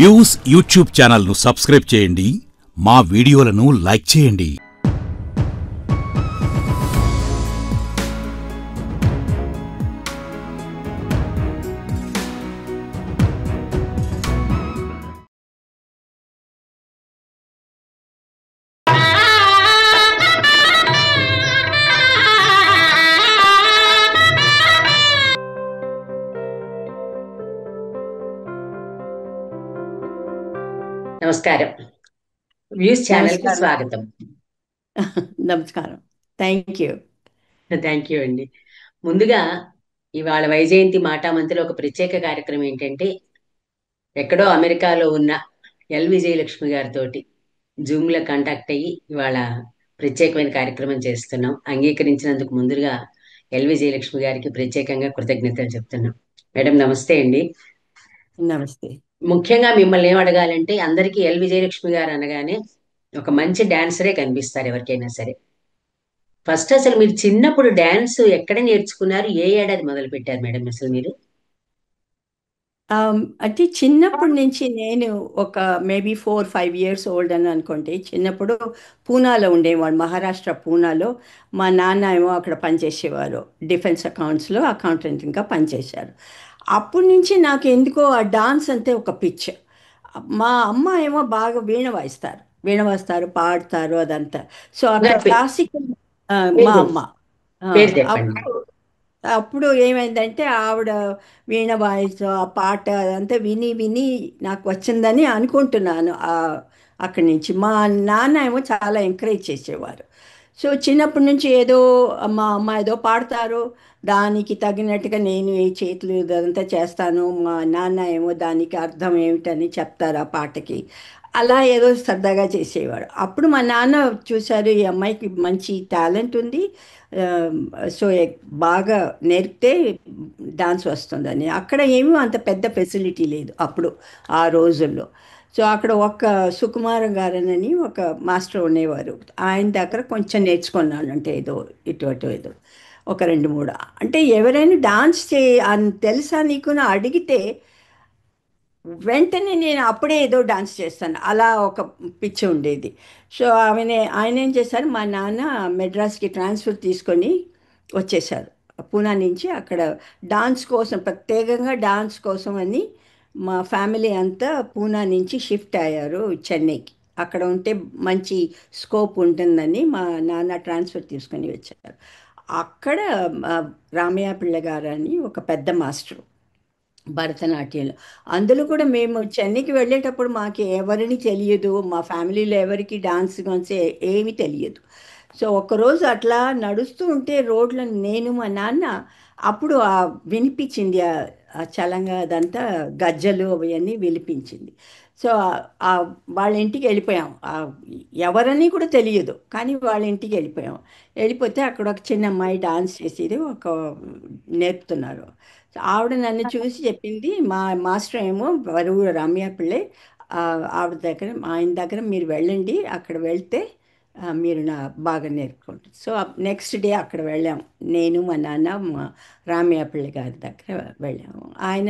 Views YouTube ఛానల్ను subscribe చేయండి, మా వీడియోలను లైక్ చేయండి. నమస్కారం. వ్యూస్ ఛానల్ కి స్వాగతం. నమస్కారం. థ్యాంక్ యూ అండి. ముందుగా ఇవాళ వైజయంతి మాటామంతిలో ఒక ప్రత్యేక కార్యక్రమం ఏంటంటే, ఎక్కడో అమెరికాలో ఉన్న ఎల్ విజయలక్ష్మి గారితో జూమ్లో కాంటాక్ట్ అయ్యి ఇవాళ ప్రత్యేకమైన కార్యక్రమం చేస్తున్నాం. అంగీకరించినందుకు ముందుగా ఎల్ విజయలక్ష్మి గారికి ప్రత్యేకంగా కృతజ్ఞతలు చెప్తున్నాం. మేడం నమస్తే అండి. నమస్తే. ముఖ్యంగా మిమ్మల్ని ఏం అడగాలంటే, అందరికీ ఎల్ విజయలక్ష్మి గారు అనగానే ఒక మంచి డాన్సరే కనిపిస్తారు ఎవరికైనా సరే. ఫస్ట్ అసలు మీరు చిన్నప్పుడు డాన్స్ ఎక్కడ నేర్చుకున్నారు? ఏ ఏడాది మొదలు పెట్టారు మేడం అసలు మీరు? అంటే చిన్నప్పటి నుంచి నేను ఒక మేబీ 4-5 years ఓల్డ్ అని అనుకోండి. చిన్నప్పుడు పూనాలో ఉండేవాడు, మహారాష్ట్ర పూనాలో. మా నాన్న ఏమో అక్కడ పనిచేసేవారు, డిఫెన్స్ అకౌంట్స్లో అకౌంటెంట్గా పనిచేశారు. అప్పటి నుంచి నాకు ఎందుకో ఆ డాన్స్ అంటే ఒక పిచ్. మా అమ్మ ఏమో బాగా వీణ వాయిస్తారు, పాడతారు అదంతా. సో అక్కడ క్లాసికల్ మా అమ్మ. పేరు చెప్పండి. అప్పుడు ఏమైందంటే ఆవిడ వీణ వాయిస్ ఆ పాట అదంతా విని విని నాకు వచ్చిందని అనుకుంటున్నాను. అక్కడి నుంచి మా నాన్న ఏమో చాలా ఎంకరేజ్ చేసేవారు. సో చిన్నప్పటి నుంచి ఏదో మా అమ్మ ఏదో పాడతారు, దానికి తగినట్టుగా నేను ఈ చేతులు ఇదంతా చేస్తాను. మా నాన్న ఏమో దానికి అర్థం ఏమిటని చెప్తారు ఆ పాటకి. అలా ఏదో సరదాగా చేసేవాడు. అప్పుడు మా నాన్న చూశారు, ఈ అమ్మాయికి మంచి టాలెంట్ ఉంది, సో బాగా నేర్పితే డాన్స్ వస్తుందని. అక్కడ ఏమీ అంత పెద్ద ఫెసిలిటీ లేదు అప్పుడు ఆ రోజుల్లో. సో అక్కడ ఒక సుకుమారం గారని ఒక మాస్టర్ ఉండేవారు, ఆయన దగ్గర కొంచెం నేర్చుకున్నాను. అంటే ఏదో ఇటు ఏదో ఒక 2-3. అంటే ఎవరైనా డాన్స్ తెలుసా నీకు అని అడిగితే వెంటనే నేను అప్పుడే ఏదో డాన్స్ చేస్తాను, అలా ఒక పిచ్చి ఉండేది. సో ఆయన ఏం చేశారు, మా నాన్న మెడ్రాస్కి ట్రాన్స్ఫర్ తీసుకొని వచ్చేసారు పూనా నుంచి. అక్కడ డాన్స్ కోసం, ప్రత్యేకంగా డాన్స్ కోసం అని మా ఫ్యామిలీ అంతా పూనా నుంచి షిఫ్ట్ అయ్యారు చెన్నైకి. అక్కడ ఉంటే మంచి స్కోప్ ఉంటుందని మా నాన్న ట్రాన్స్ఫర్ తీసుకొని వచ్చారు. అక్కడ రామయ్య పిల్ల గారు అని ఒక పెద్ద మాస్టరు భరతనాట్యంలో. అందులో కూడా మేము చెన్నైకి వెళ్ళేటప్పుడు మాకు ఎవరిని తెలియదు, మా ఫ్యామిలీలో ఎవరికి డాన్స్ గురించి ఏమీ తెలియదు. సో ఒకరోజు అట్లా నడుస్తూ ఉంటే రోడ్లో నేను మా నాన్న అప్పుడు వినిపించింది ఆ చలంగా అదంతా, గజ్జలు అవన్నీ వినిపించింది. సో వాళ్ళ ఇంటికి వెళ్ళిపోయాం. ఎవరని కూడా తెలియదు, కానీ వాళ్ళ ఇంటికి వెళ్ళిపోతే అక్కడ ఒక చిన్న అమ్మాయి డాన్స్ చేసేది ఒక నేర్పుతున్నారు. ఆవిడ నన్ను చూసి చెప్పింది, మా మాస్టర్ ఏమో వరువు రమ్య పిళ్ళై, ఆయన దగ్గర మీరు వెళ్ళండి, అక్కడ వెళ్తే మీరు బాగా నేర్చుకుంటారు. సో నెక్స్ట్ డే అక్కడ వెళ్ళాం, నేను మా నాన్న మా రామయ్య పిళ్ళ గారి దగ్గర వెళ్ళాము. ఆయన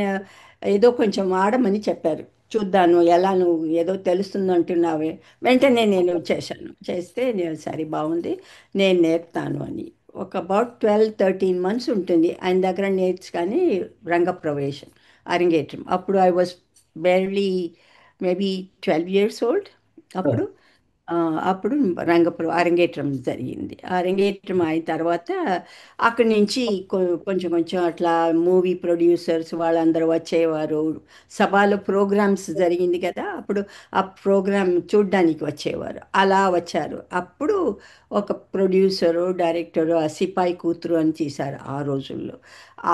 ఏదో కొంచెం ఆడమని చెప్పారు, చూద్దాను ఎలా నువ్వు ఏదో తెలుస్తుంది అంటున్నావే. వెంటనే నేను చేస్తే సరే బాగుంది, నేను నేర్పుతాను అని. ఒక అబౌట్ 12-13 months ఉంటుంది ఆయన దగ్గర నేర్చుకొని రంగప్రవేశం, అరంగేట్రం. అప్పుడు I was barely maybe 12 years old. అప్పుడు అరంగేట్రం జరిగింది. అరంగేట్రం అయిన తర్వాత అక్కడి నుంచి కొంచెం అట్లా మూవీ ప్రొడ్యూసర్స్ వాళ్ళందరూ వచ్చేవారు. సభలో ప్రోగ్రామ్స్ జరిగింది కదా, అప్పుడు ఆ ప్రోగ్రామ్ చూడ్డానికి వచ్చేవారు. అలా వచ్చారు. అప్పుడు ఒక ప్రొడ్యూసరు డైరెక్టరు ఆ సిపాయి కూతురు అని తీశారు ఆ రోజుల్లో.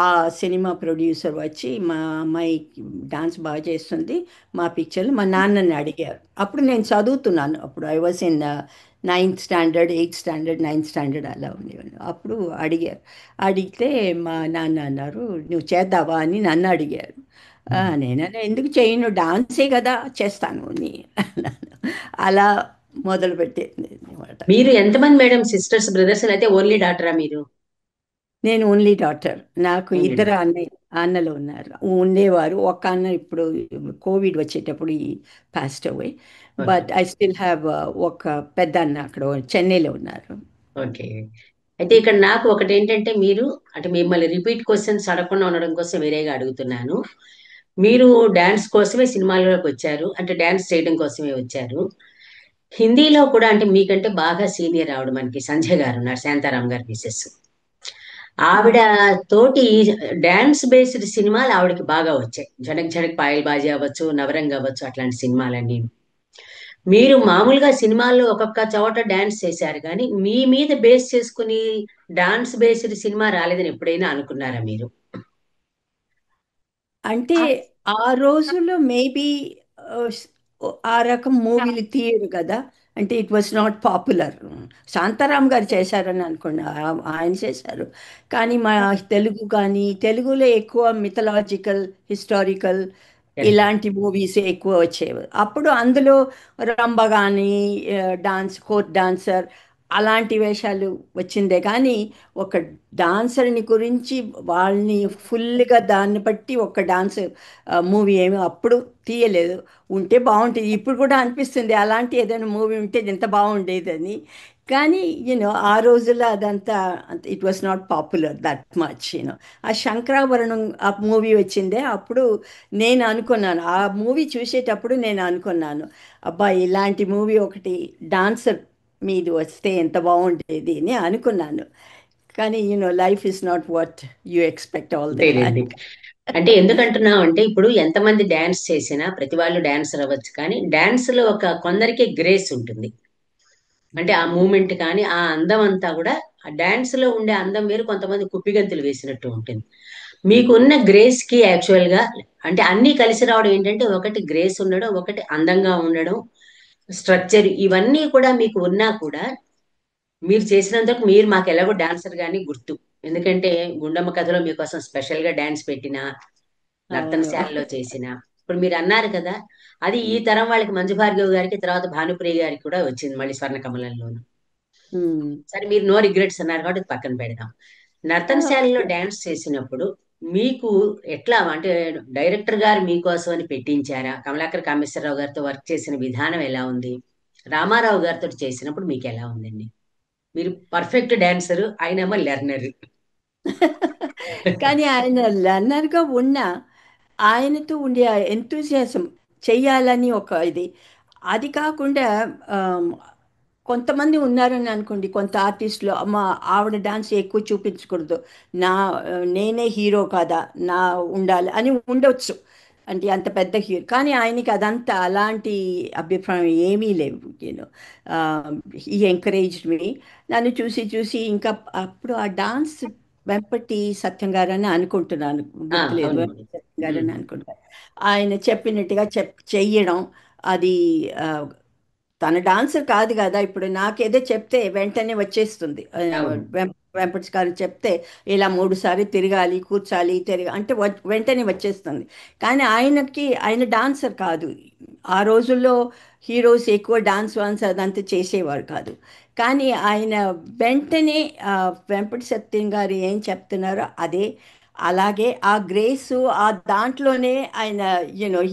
ఆ సినిమా ప్రొడ్యూసర్ వచ్చి మా అమ్మాయి డాన్స్ బాగా చేస్తుంది మా పిక్చర్లు, మా నాన్నని అడిగారు. అప్పుడు నేను చదువుతున్నాను, అప్పుడు I was in 9th standard, 8th standard, 9th standard అలా ఉండేవాళ్ళు. అప్పుడు అడిగితే మా నాన్న అన్నారు, నువ్వు చేద్దావా అని నన్ను అడిగారు. నేనన్నా ఎందుకు చేయను, డాన్సే కదా చేస్తాను అని అలా మొదలుపెట్టేది అనమాట. మీరు ఎంతమంది మేడం సిస్టర్స్ బ్రదర్స్, అయితే ఓన్లీ డాటరా మీరు? నేను ఓన్లీ డాటర్. నాకు ఓన్లీ ఇద్దరు అన్నలు ఉన్నారు, ఉండేవారు. ఒక అన్న ఇప్పుడు కోవిడ్ వచ్చేటప్పుడు ఈ passed away. Okay. But I still have ఒక పెద్ద అన్న అక్కడ చెన్నైలో ఉన్నారు. ఓకే. అయితే ఇక్కడ నాకు ఒకటి ఏంటంటే మీరు అంటే మిమ్మల్ని రిపీట్ క్వశ్చన్స్ అడగకుండా ఉండడం కోసం వేరేగా అడుగుతున్నాను. మీరు డాన్స్ కోసమే సినిమాల్లోకి వచ్చారు, అంటే డాన్స్ చేయడం కోసమే వచ్చారు. హిందీలో కూడా అంటే మీకంటే బాగా సీనియర్ ఆవిడ మనకి సంజయ్ గారు ఉన్నారు, శాంతారాం గారి మిసెస్. ఆవిడ తోటి డాన్స్ బేస్డ్ సినిమాలు ఆవిడకి బాగా వచ్చాయి. జనక్ జనక్ పాయల్ బాజీ అవ్వచ్చు, నవరంగ్ అవ్వచ్చు, అట్లాంటి సినిమాలన్నీ. మీరు మామూలుగా సినిమాల్లో ఒక్కొక్క చోట డాన్స్ చేశారు కానీ మీ మీద బేస్ చేసుకుని డాన్స్ బేస్డ్ సినిమా రాలేదని ఎప్పుడైనా అనుకున్నారా మీరు? అంటే ఆ రోజుల్లో మేబీ ఆ రకం మూవీలు తీయరు కదా. అంటే it was not popular. Shantaram గారు చేశారని అనుకోండి, ఆయన చేశారు. కానీ మా తెలుగు కానీ తెలుగులో ఎక్కువ మిథలాజికల్, హిస్టారికల్ కరెక్ట్. ఇలాంటి మూవీస్ ఎక్కువ వచ్చేవి అప్పుడు. అందులో రంభ కానీ, డాన్స్, కోర్ట్ డాన్సర్ అలాంటి వేషాలు వచ్చిందే కానీ ఒక డాన్సర్ని గురించి వాళ్ళని ఫుల్గా దాన్ని బట్టి ఒక డాన్స్ మూవీ ఏమి అప్పుడు తీయలేదు. ఉంటే బాగుంటుంది, ఇప్పుడు కూడా అనిపిస్తుంది అలాంటి ఏదైనా మూవీ ఉంటే ఎంత బాగుండేదని. కానీ ఆ రోజుల్లో అదంతా it was not popular that much. ఆ శంకరాభరణం ఆ మూవీ వచ్చిందే అప్పుడు నేను అనుకున్నాను, ఆ మూవీ చూసేటప్పుడు నేను అనుకున్నాను, అబ్బా ఇలాంటి మూవీ ఒకటి డాన్సర్ మీది వస్తే ఎంత బాగుండేది అని అనుకున్నాను. కానీ life is not what you expect all the అంతేలేండి. టైమ్. అంటే ఎందుకంటున్నాం అంటే ఇప్పుడు ఎంతమంది డాన్స్ చేసినా ప్రతి వాళ్ళు డాన్సర్ అవ్వచ్చు, కానీ డాన్స్ లో ఒక కొందరికి గ్రేస్ ఉంటుంది. అంటే ఆ మూమెంట్ కానీ ఆ అందం అంతా కూడా ఆ డాన్స్ లో ఉండే అందం వేరు, కొంతమంది కుప్పిగంతులు వేసినట్టు ఉంటుంది. మీకున్న గ్రేస్ కి యాక్చువల్ గా అంటే అన్ని కలిసి రావడం ఏంటంటే ఒకటి గ్రేస్ ఉండడం, ఒకటి అందంగా ఉండడం, స్ట్రక్చర్, ఇవన్నీ కూడా మీకు ఉన్నా కూడా మీరు చేసినందుకు మీరు మాకు ఎలాగో డాన్సర్ గాని గుర్తు. ఎందుకంటే గుండమ్మ కథలో మీకోసం స్పెషల్ గా డాన్స్ పెట్టిన, అవును. నర్తనశాలలో చేసిన, ఇప్పుడు మీరు అన్నారు కదా, అది ఈ తరం వాళ్ళకి మంజు భార్గవ్ గారికి తర్వాత భానుప్రియ గారికి కూడా వచ్చింది మళ్ళీ స్వర్ణకమలంలోను. Hmm. సరే మీరు నో రిగ్రెట్స్ అన్నారు కాబట్టి ఇది పక్కన పెడదాం. నర్తనశాలలో డాన్స్ చేసినప్పుడు మీకు ఎట్లా అంటే డైరెక్టర్ గారు మీకోసం అని పెట్టించారా? కమలాకర్ కామేశ్వరరావు గారితో వర్క్ చేసిన విధానం ఎలా ఉంది? రామారావు గారితో చేసినప్పుడు మీకు ఎలా ఉందండి? మీరు పర్ఫెక్ట్ డాన్సర్, ఆయనేమో లెర్నర్. కానీ ఆయన లర్నర్గా ఉన్న ఆయనతో ఉండే ఎంతూజియాసం చెయ్యాలని ఒక ఇది, అది కాకుండా ఆమ్, కొంతమంది ఉన్నారని అనుకోండి, కొంత ఆర్టిస్టులు అమ్మ ఆవిడ డాన్స్ ఎక్కువ చూపించకూడదు, నా నేనే హీరో కాదా, నా ఉండాలి అని ఉండొచ్చు. అంటే అంత పెద్ద హీరో కానీ ఆయనకి అదంతా అలాంటి అభిప్రాయం ఏమీ లేవు. నేను ఈ ఎంకరేజ్డ్ మీ, నన్ను చూసి చూసి ఇంకా అప్పుడు ఆ డాన్స్ వెంపటి సత్యం గారని అనుకుంటున్నాను, గుర్తులేదు, అవును. వెంపటి సత్యం గారని అనుకుంటాను. ఆయన చెప్పినట్టుగా చెయ్యడం అది. ఆ, తన డాన్సర్ కాదు కదా, ఇప్పుడు నాకేదో చెప్తే వెంటనే వచ్చేస్తుంది. అవును. వెంపటి గారు చెప్తే ఇలా 3 సార్లు తిరగాలి, కూర్చాలి, అంటే వెంటనే వచ్చేస్తుంది. కానీ ఆయన డాన్సర్ కాదు. ఆ రోజుల్లో హీరోస్ ఎక్కువ డాన్స్ వాన్స్ అదంతా చేసేవారు కాదు. కానీ ఆయన వెంటనే వెంపటి సత్యం గారు ఏం చెప్తున్నారో అదే, అలాగే ఆ గ్రేసు ఆ దాంట్లోనే ఆయన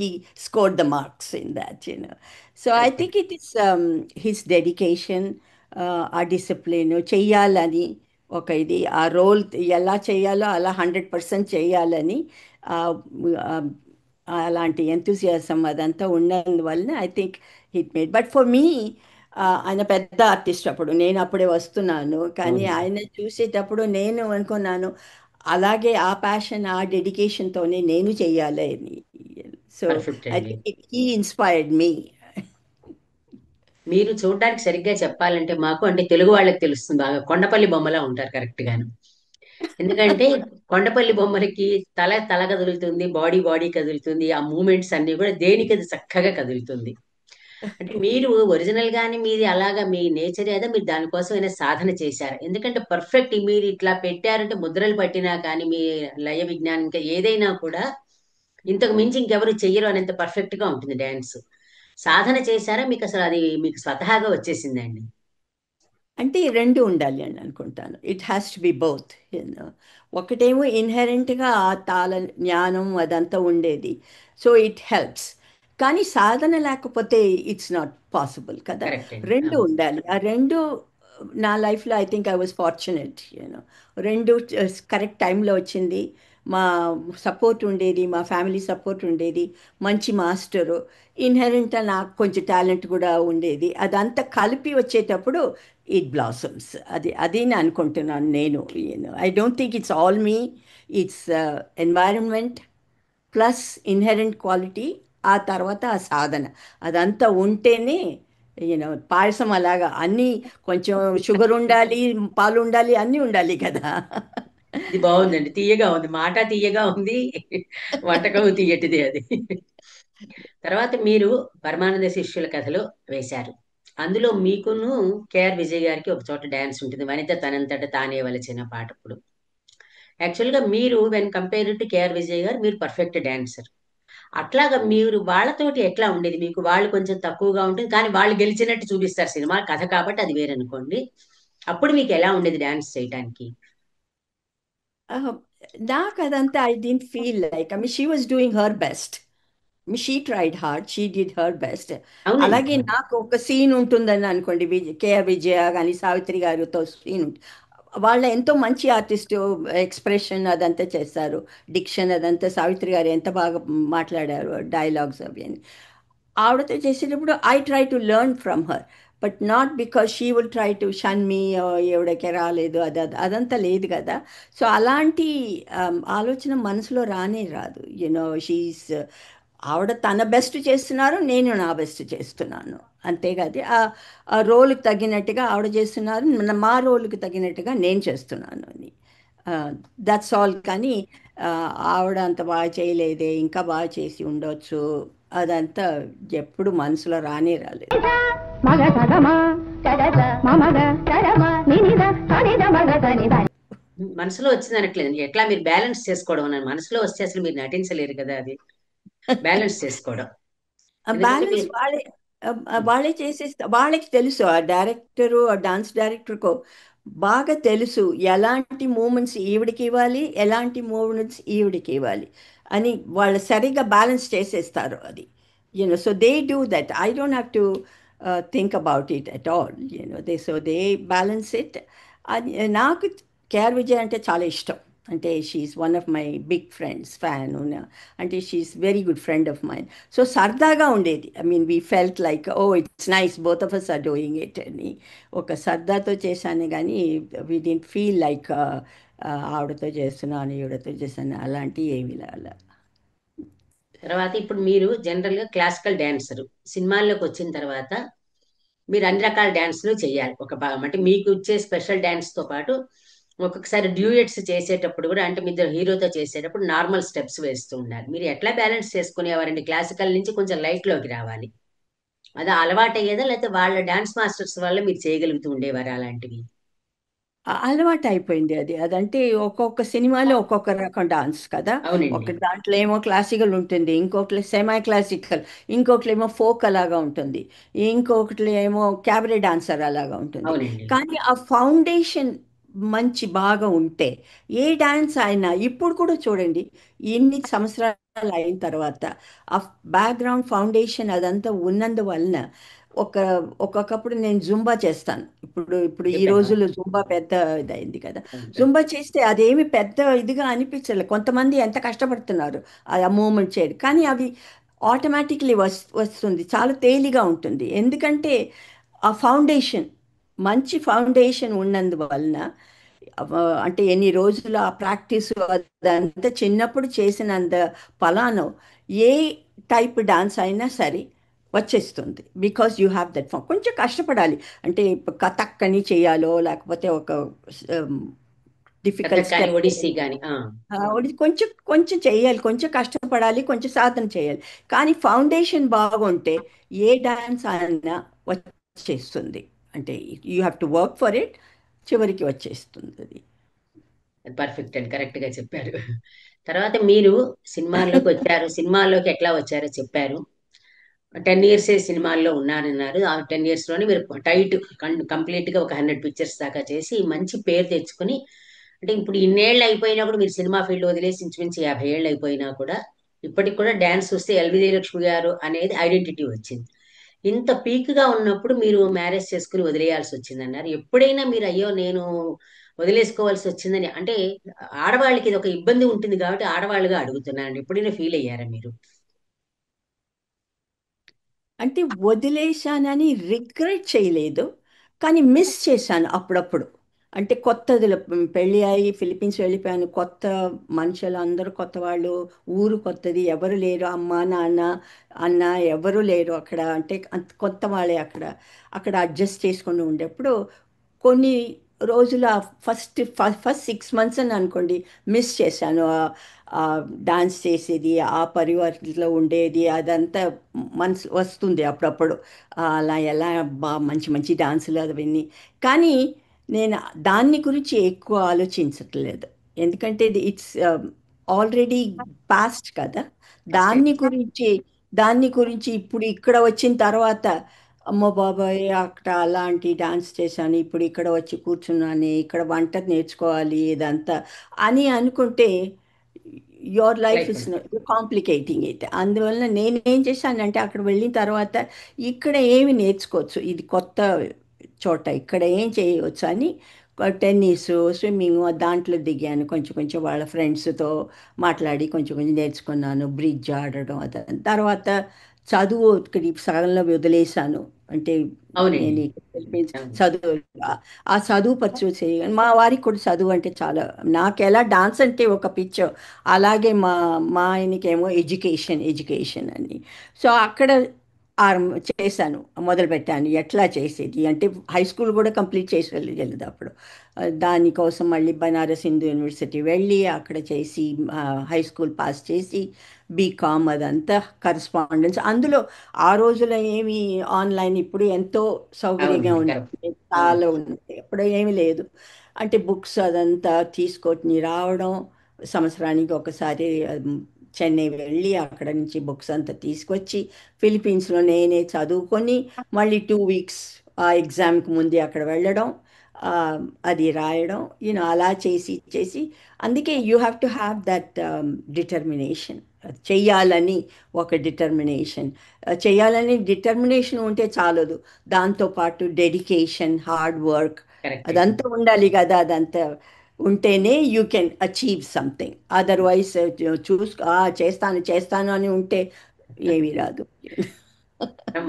he scored the marks in that. So I correct. Think it is his dedication, ఆ డిసిప్లిన్ చెయ్యాలని ఒక ఇది, ఆ రోల్ ఎలా చేయాలో అలా 100% చేయాలని ఆ, ఆ, అలాంటి ఎంతూసియాసం అదంతా ఉన్నందువలన I think hit made. But for me ఆయన పెద్ద ఆర్టిస్ట్, అప్పుడు నేను అప్పుడే వస్తున్నాను. కానీ అవును. ఆయన చూసేటప్పుడు నేను అనుకున్నాను అలాగే ఆ ప్యాషన్ ఆ డెడికేషన్తోనే నేను చెయ్యాలి అని. సో పర్ఫెక్ట్ ఐ అండి. Think he inspired me. మీరు చూడడానికి సరిగ్గా చెప్పాలంటే మాకు అంటే తెలుగు వాళ్ళకి తెలుస్తుంది బాగా, కొండపల్లి బొమ్మలా ఉంటారు కరెక్ట్ గాను. ఎందుకంటే కొండపల్లి బొమ్మలకి తల తల కదులుతుంది, బాడీ బాడీ కదులుతుంది, ఆ మూమెంట్స్ అన్ని కూడా దేనికి అది చక్కగా కదులుతుంది. అంటే మీరు ఒరిజినల్ గానే మీది అలాగా మీ నేచర్ ఏదో మీరు దానికోసం అయినా సాధన చేశారు. ఎందుకంటే పర్ఫెక్ట్ మీరు ఇట్లా పెట్టారంటే ముద్రలు పట్టినా కానీ మీ లయ విజ్ఞానం ఇంకా ఏదైనా కూడా ఇంతకు మించి ఇంకెవరు చెయ్యరు అనేంత పర్ఫెక్ట్ గా ఉంటుంది డాన్స్. సాధన చేశారా, మీకు అసలు అది మీకు స్వతహాగా వచ్చేసిందండి? అంటే ఈ రెండు ఉండాలి అని అనుకుంటాను. It has to be both. ఒకటేమో ఇన్హెరెంట్గా ఆ తాళ జ్ఞానం అదంతా ఉండేది, సో ఇట్ హెల్ప్స్. కానీ సాధన లేకపోతే ఇట్స్ నాట్ పాసిబుల్ కదా. కరెక్ట్ అండి. రెండు ఉండాలి. ఆ రెండు నా లైఫ్లో I think I was fortunate. రెండు కరెక్ట్ టైంలో వచ్చింది. మా సపోర్ట్ ఉండేది, మా ఫ్యామిలీ సపోర్ట్ ఉండేది, మంచి మాస్టరు, ఇన్హెరెంట్ నాకు కొంచెం టాలెంట్ కూడా ఉండేది. అదంతా కలిపి వచ్చేటప్పుడు ఇట్ బ్లాసమ్స్. అది నేను అనుకుంటున్నాను నేను. I don't think it's all me. It's environment plus inherent quality, ఆ తర్వాత ఆ సాధన. అదంతా ఉంటేనే పాయసం అలాగా అన్నీ, కొంచెం షుగర్ ఉండాలి, పాలు ఉండాలి, అన్నీ ఉండాలి కదా. ఇది బాగుందండి, తీయగా ఉంది, మాట తీయగా ఉంది, వంటకం తీయటిది అది. తర్వాత మీరు పరమానంద శిష్యుల కథలో వేశారు. అందులో మీకును కేఆర్ విజయ్ గారికి ఒక చోట డ్యాన్స్ ఉంటుంది, వనిత తనంతట తానే వలచిన పాట. ఇప్పుడు యాక్చువల్గా మీరు when compare to KR Vijay గారు, మీరు పర్ఫెక్ట్ డాన్సర్. అట్లాగా మీరు వాళ్ళతోటి ఎట్లా ఉండేది? మీకు వాళ్ళు కొంచెం తక్కువగా ఉంటుంది, కానీ వాళ్ళు గెలిచినట్టు చూపిస్తారు సినిమా కథ కాబట్టి, అది వేరనుకోండి. అప్పుడు మీకు ఎలా ఉండేది డాన్స్ చేయడానికి? Uh, నాకు అదంతా I didn't feel like, I mean she was doing her best. She tried hard, she did her best. అవునండి, అలాగే అవును. నాకు ఒక సీన్ ఉంటుందని అనుకోండి, కేఆర్ విజయ కానీ సావిత్రి గారితో సీన్ వాళ్ళ ఎంతో మంచి ఆర్టిస్టు, ఎక్స్ప్రెషన్ అదంతా చేస్తారు, డిక్షన్ అదంతా. సావిత్రి గారు ఎంత బాగా మాట్లాడారు, డైలాగ్స్ అవి అని. ఆవిడతో చేసేటప్పుడు I try to learn from her, but not because she will try to shun me, ఎవడికి రాలేదు అదంతా లేదు కదా. సో అలాంటి ఆలోచన మనసులో రానే రాదు. షీఈస్, ఆవిడ తన బెస్ట్ చేస్తున్నారు, నేను నా బెస్ట్ చేస్తున్నాను, అంతేగాది ఆ రోల్కి తగినట్టుగా ఆవిడ చేస్తున్నారు, మా రోల్కి తగినట్టుగా నేను చేస్తున్నాను అని. That's all. కానీ ఆ, ఆవిడ అంత బాగా చేయలేదే, ఇంకా బాగా చేసి ఉండొచ్చు, అదంతా ఎప్పుడు మనసులో రానే రాలేదు. మగ సగమ సగస మమగ సరమ నినిద సనిద మగ సనిద. మనసులో వచ్చింది అనట్లేదండి, ఎట్లా మీరు బ్యాలెన్స్ చేసుకోవడం అని. మనసులో వస్తే అసలు మీరు నటించలేరు కదా, అది బ్యాలెన్స్ చేసుకోవడం. ఎందుకంటే బ్యాలెన్స్ మీరు వాళ్ళే చేసేస్తా. వాళ్ళకి తెలుసు, ఆ డైరెక్టరు, ఆ డాన్స్ డైరెక్టర్కు బాగా తెలుసు ఎలాంటి మూమెంట్స్ ఈవిడికి ఇవ్వాలి, ఎలాంటి మూమెంట్స్ ఈవిడికి ఇవ్వాలి అని. వాళ్ళు సరిగ్గా బ్యాలెన్స్ చేసేస్తారు అది. So they do that. I don't have to think about it at all. They balance it. అది నాకు కేఆర్ విజయ్ అంటే చాలా ఇష్టం. అంటే she's one of my big friends, fan. అంటే she's very good friend of mine. So సరదాగా ఉండేది. I mean we felt like, oh it's nice, both of us are doing it అని ఒక సరదాతో చేశాను. కానీ వీ డింట్ ఫీల్ లైక్ ఆవిడతో చేస్తున్నాను, ఈవిడతో చేశాను, అలాంటివి ఏమి అలా. తర్వాత ఇప్పుడు మీరు జనరల్ గా క్లాసికల్ డాన్సర్, సినిమాల్లోకి వచ్చిన తర్వాత మీరు అన్ని రకాల డాన్స్లు చేయాలి. ఒక భాగం అంటే మీకు ఇచ్చే స్పెషల్ డాన్స్ తో పాటు ఒక్కొక్కసారి డ్యూయెట్స్ చేసేటప్పుడు కూడా, అంటే మీ ఇద్దరు హీరోతో చేసేటప్పుడు నార్మల్ స్టెప్స్ వేస్తూ ఉండాలి. మీరు ఎట్లా బ్యాలెన్స్ చేసుకునేవారండి? క్లాసికల్ నుంచి కొంచెం లైట్ లోకి రావాలి, అది అలవాటు అయ్యేదా, లేకపోతే వాళ్ళ డాన్స్ మాస్టర్స్ వల్ల మీరు చేయగలుగుతూ ఉండేవారు అలాంటివి? అలవాటు అయిపోయింది అది. అదంటే ఒక్కొక్క సినిమాలో ఒక్కొక్క రకం డాన్స్ కదా. అవునండి, ఒక దాంట్లో ఏమో క్లాసికల్ ఉంటుంది, ఇంకొకటి సెమీ క్లాసికల్, ఇంకొకటి ఏమో ఫోక్ అలాగా ఉంటుంది, ఇంకొకటి ఏమో క్యాబరే డాన్సర్ అలాగా ఉంటుంది. అవునండి. కానీ ఆ ఫౌండేషన్ మంచి బాగా ఉంటే ఏ డాన్స్ అయినా, ఇప్పుడు కూడా చూడండి, ఇన్ని సంవత్సరాలు అయిన తర్వాత ఆ బ్యాక్గ్రౌండ్ ఫౌండేషన్ అదంతా ఉన్నందువలన, ఒక ఒక్కొక్కప్పుడు నేను జుంబా చేస్తాను. ఇప్పుడు ఇప్పుడు ఈ చెప్పారు. రోజుల్లో జుంబా పెద్ద ఇదైంది కదా. అవును. జుంబా చేస్తే అదేమి పెద్ద ఇదిగా అనిపించలేదు. కొంతమంది ఎంత కష్టపడుతున్నారు ఆ మూమెంట్ చేయడం, కానీ అవి ఆటోమేటిక్లీ వస్తుంది, చాలా తేలిగా ఉంటుంది. ఎందుకంటే ఆ ఫౌండేషన్, మంచి ఫౌండేషన్ ఉన్నందువలన, అంటే ఎన్ని రోజులు ఆ ప్రాక్టీస్ అదంతా చిన్నప్పుడు చేసినంత ఫలాను ఏ టైప్ డాన్స్ అయినా సరే వచ్చేస్తుంది. Because you have that form. కొంచెం కష్టపడాలి. అంటే కథక్ అని చేయాలో, లేకపోతే ఒక డిఫికల్ట్ కథక్ కానీ స్టెప్, ఒడిస్సీ కానీ. కొంచెం కొంచెం చేయాలి, కొంచెం కష్టపడాలి, కొంచెం సాధన చేయాలి. కానీ ఫౌండేషన్ బాగుంటే ఏ డాన్స్ అయినా వచ్చేస్తుంది. అంటే you have to work for it, చివరికి వచ్చేస్తుంది అది. పర్ఫెక్ట్ అండి, కరెక్ట్ గా చెప్పారు. తర్వాత మీరు సినిమాల్లోకి వచ్చారు, సినిమాల్లోకి ఎట్లా వచ్చారో చెప్పారు. 10 ఇయర్స్ సినిమాల్లో ఉన్నారన్నారు. ఆ 10 ఇయర్స్ లోనే మీరు టైట్ కంప్లీట్ గా ఒక 100 పిక్చర్స్ దాకా చేసి మంచి పేరు తెచ్చుకుని, అంటే ఇప్పుడు ఇన్నేళ్ళు అయిపోయినా కూడా మీరు సినిమా ఫీల్డ్ వదిలేసి ఇంచుమించు 50 ఏళ్ళు అయిపోయినా కూడా ఇప్పటికి కూడా డాన్స్ చూస్తే ఎల్వి జయలక్ష్మి గారు అనేది ఐడెంటిటీ వచ్చింది. ఇంత పీక్ గా ఉన్నప్పుడు మీరు మ్యారేజ్ చేసుకుని వదిలేయాల్సి వచ్చిందన్నారు. ఎప్పుడైనా మీరు అయ్యో నేను వదిలేసుకోవాల్సి వచ్చిందని అంటే, ఆడవాళ్ళకి ఇది ఒక ఇబ్బంది ఉంటుంది కాబట్టి ఆడవాళ్ళుగా అడుగుతున్నాను, ఎప్పుడైనా ఫీల్ అయ్యారా మీరు? అంటే వదిలేశానని రిగ్రెట్ చేయలేదు, కానీ మిస్ చేశాను అప్పుడప్పుడు. అంటే కొత్తదిలో పెళ్ళి అయ్యి ఫిలిప్పీన్స్ వెళ్ళిపోయాను. కొత్త మనుషులు అందరూ కొత్త వాళ్ళు, ఊరు కొత్తది, ఎవరు లేరు, అమ్మ నాన్న అన్న ఎవరు లేరు అక్కడ. అంటే కొత్త వాళ్ళే అక్కడ. అక్కడ అడ్జస్ట్ చేసుకొని ఉండేప్పుడు కొన్ని రోజులు ఫస్ట్ ఫస్ట్ 6 మంత్స్ అని అనుకోండి మిస్ చేశాను. డాన్స్ చేసేది, ఆ పరివారంలో ఉండేది అదంతా మనసు వస్తుంది అప్పుడప్పుడు. అలా ఎలా మంచి మంచి డాన్సులు అవన్నీ. కానీ నేను దాన్ని గురించి ఎక్కువ ఆలోచించట్లేదు. ఎందుకంటే ఇట్స్ ఆల్రెడీ పాస్ట్ కదా. ఫస్ట్ దాన్ని గురించి దాన్ని గురించి ఇప్పుడు ఇక్కడ వచ్చిన తర్వాత అమ్మో బాబాయ్ అక్కడ అలాంటి డాన్స్ చేశాను, ఇప్పుడు ఇక్కడ వచ్చి కూర్చున్నాను, ఇక్కడ వంట నేర్చుకోవాలి ఇదంతా అని అనుకుంటే యువర్ లైఫ్ లైఫ్ ఇస్ ఉంటుంది. Complicating it. అందువల్ల నేనేం చేశానంటే అక్కడ వెళ్ళిన తర్వాత ఇక్కడ ఏమి నేర్చుకోవచ్చు, ఇది కొత్త చోట ఇక్కడ ఏం చేయవచ్చు అని టెన్నిస్, స్విమ్మింగ్ దాంట్లో దిగాను. కొంచెం కొంచెం వాళ్ళ ఫ్రెండ్స్తో మాట్లాడి కొంచెం కొంచెం నేర్చుకున్నాను. బ్రిడ్జ్ ఆడడం అదని. తర్వాత చదువు ఇక్కడ సగంలో వదిలేశాను. అంటే అవునండి. నేను ఇక్కడ ఫిలిప్పీన్స్ అవును. చదువు ఆ చదువు పర్చూ చేయను. మా వారికి కూడా చదువు అంటే చాలా, నాకు ఎలా డాన్స్ అంటే ఒక పిచ్చో అలాగే మా ఆయనకేమో ఎడ్యుకేషన్ ఎడ్యుకేషన్ అని. సో అక్కడ చేశాను, మొదలుపెట్టాను. ఎట్లా చేసేది అంటే హై స్కూల్ కూడా కంప్లీట్ చేసి వెళ్ళలేదు అప్పుడు. దానికోసం మళ్ళీ బనారస్ హిందూ యూనివర్సిటీ వెళ్ళి అక్కడ చేసి హై స్కూల్ పాస్ చేసి బీకామ్ అదంతా కరస్పాండెన్స్ అందులో. ఆ రోజులో ఏమి ఆన్లైన్ ఇప్పుడు ఎంతో సౌకర్యంగా అవునండి, ఉంది, కరెక్ట్. అవును. చాలా ఉంది. ఎప్పుడు ఏమీ లేదు. అంటే బుక్స్ అదంతా తీసుకొని రావడం, సంవత్సరానికి ఒకసారి చెన్నై వెళ్ళి అక్కడ నుంచి బుక్స్ అంతా తీసుకొచ్చి ఫిలిప్పీన్స్లో నేనే చదువుకొని మళ్ళీ 2 వీక్స్ ఆ ఎగ్జామ్కి ముందే అక్కడ వెళ్ళడం, ఆ, అది రాయడం, అలా చేసి చేసి. అందుకే you have to have that determination. చెయ్యాలని ఒక డిటర్మినేషన్. చెయ్యాలని డిటర్మినేషన్ ఉంటే చాలదు, దాంతోపాటు డెడికేషన్, హార్డ్ వర్క్ కరెక్ట్ అండి. అదంతా ఉండాలి కదా. అదంతా ఉంటేనే you can achieve something. Otherwise చేస్తాను చేస్తాను అని ఉంటే ఏమీ రాదు.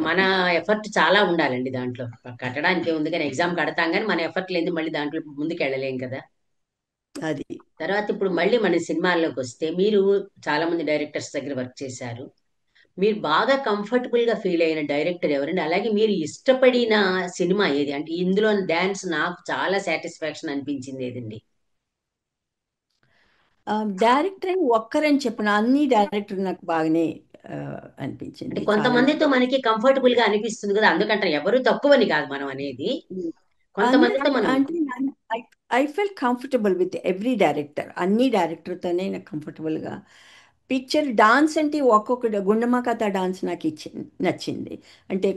మన ఎఫర్ట్ చాలా ఉండాలండి దాంట్లో. కట్టడానికి ఉంది కానీ ఎగ్జామ్ కడతాం కానీ మన ఎఫర్ట్ లేని మళ్ళీ దాంట్లో ముందుకు వెళ్ళలేం కదా. అది తర్వాత ఇప్పుడు మళ్ళీ మన సినిమాల్లోకి వస్తే, మీరు చాలా మంది డైరెక్టర్స్ దగ్గర వర్క్ చేశారు. మీరు బాగా కంఫర్టబుల్ గా ఫీల్ అయిన డైరెక్టర్ ఎవరండి? అలాగే మీరు ఇష్టపడిన సినిమా ఏది? అంటే ఇందులో డాన్స్ నాకు చాలా సాటిస్ఫాక్షన్ అనిపించింది ఏదండి? డైరెక్టర్ అని ఒక్కరని చెప్పిన అన్ని డైరెక్టర్ నాకు బాగానే ఆ, అంటే అనిపించింది చాలా కొంతమందితో మంది. మనకి కంఫర్టబుల్ గా అనిపిస్తుంది కదా, అందుకంటే ఎవరు తక్కువని కాదు మనం అనేది. కొంతమందితో అందరూ మనం అంటే I fell comfortable with every director. అన్ని డైరెక్టర్తోనే నాకు కంఫర్టబుల్గా. పిక్చర్ డాన్స్ అంటే ఒక్కొక్కటి గుండమ్మ కథ డాన్స్ నాకు నచ్చింది. అంటే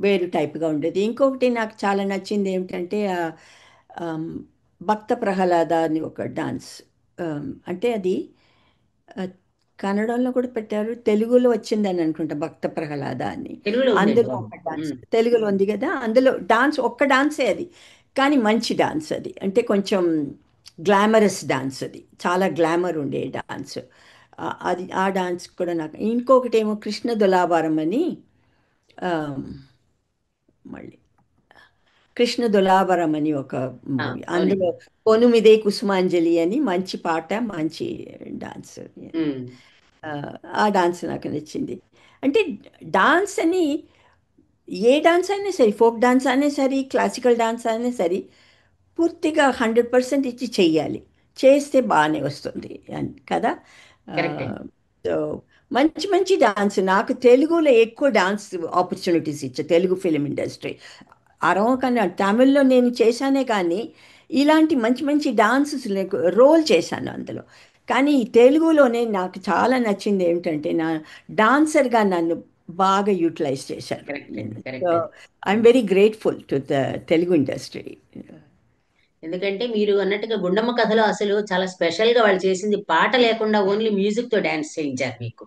వేరు టైప్గా ఉండేది. ఇంకొకటి నాకు చాలా నచ్చింది ఏమిటంటే ఆమ్, భక్త ప్రహ్లాద అని ఒక డాన్స్. అంటే అది ఆ, కన్నడంలో కూడా పెట్టారు, తెలుగులో వచ్చిందని అనుకుంటా భక్త ప్రహ్లాద అని. తెలుగులో ఉందండి అందులో బాబు. ఒక డాన్స్ ఉమ్. తెలుగులో ఉంది కదా. అందులో డాన్స్ ఒక్క డాన్సే అది, కానీ మంచి డాన్స్ అది. అంటే కొంచెం గ్లామరస్ డాన్స్ అది, చాలా గ్లామర్ ఉండే డాన్స్. అది ఆ డాన్స్ కూడా నాకు. ఇంకొకటి ఏమో కృష్ణ తులాభారం అని, ఆ, మళ్ళీ కృష్ణ తులాభరం అని ఒక మూవీ. అందులో అవునండి. కొనుమిదే కుసుమాంజలి అని మంచి పాట, మంచి డాన్స్. ఉమ్. ఆ, ఆ డాన్స్ నాకు నచ్చింది. అంటే డాన్స్ అని ఏ డాన్స్ అయినా సరే, ఫోక్ డాన్స్ అయినా సరే, క్లాసికల్ డాన్స్ అయినా సరే, పూర్తిగా 100% ఇచ్చి చెయ్యాలి. చేస్తే బాగానే వస్తుంది కదా. కరెక్ట్ అండి. సో మంచి మంచి డాన్స్ నాకు తెలుగులో ఎక్కువ డాన్స్ ఆపర్చునిటీస్ ఇచ్చే తెలుగు ఫిలిం ఇండస్ట్రీ. అరవ కన్నా తమిళ్లో నేను చేశానే కానీ ఇలాంటి మంచి మంచి డాన్సెస్ రోల్ చేశాను అందులో. కానీ ఈ తెలుగులోనే నాకు చాలా నచ్చింది ఏమిటంటే డాన్సర్గా నన్ను బాగా యూటిలైజ్ చేశారు. కరెక్ట్ అండి, సో కరెక్ట్ అది. I'm very grateful to the Telugu industry. ఎందుకంటే మీరు అన్నట్టుగా గుండమ్మ కథలో అసలు చాలా స్పెషల్ గా వాళ్ళు చేసింది పాట లేకుండా ఓన్లీ మ్యూజిక్ తో డాన్స్ చేయించారు మీకు.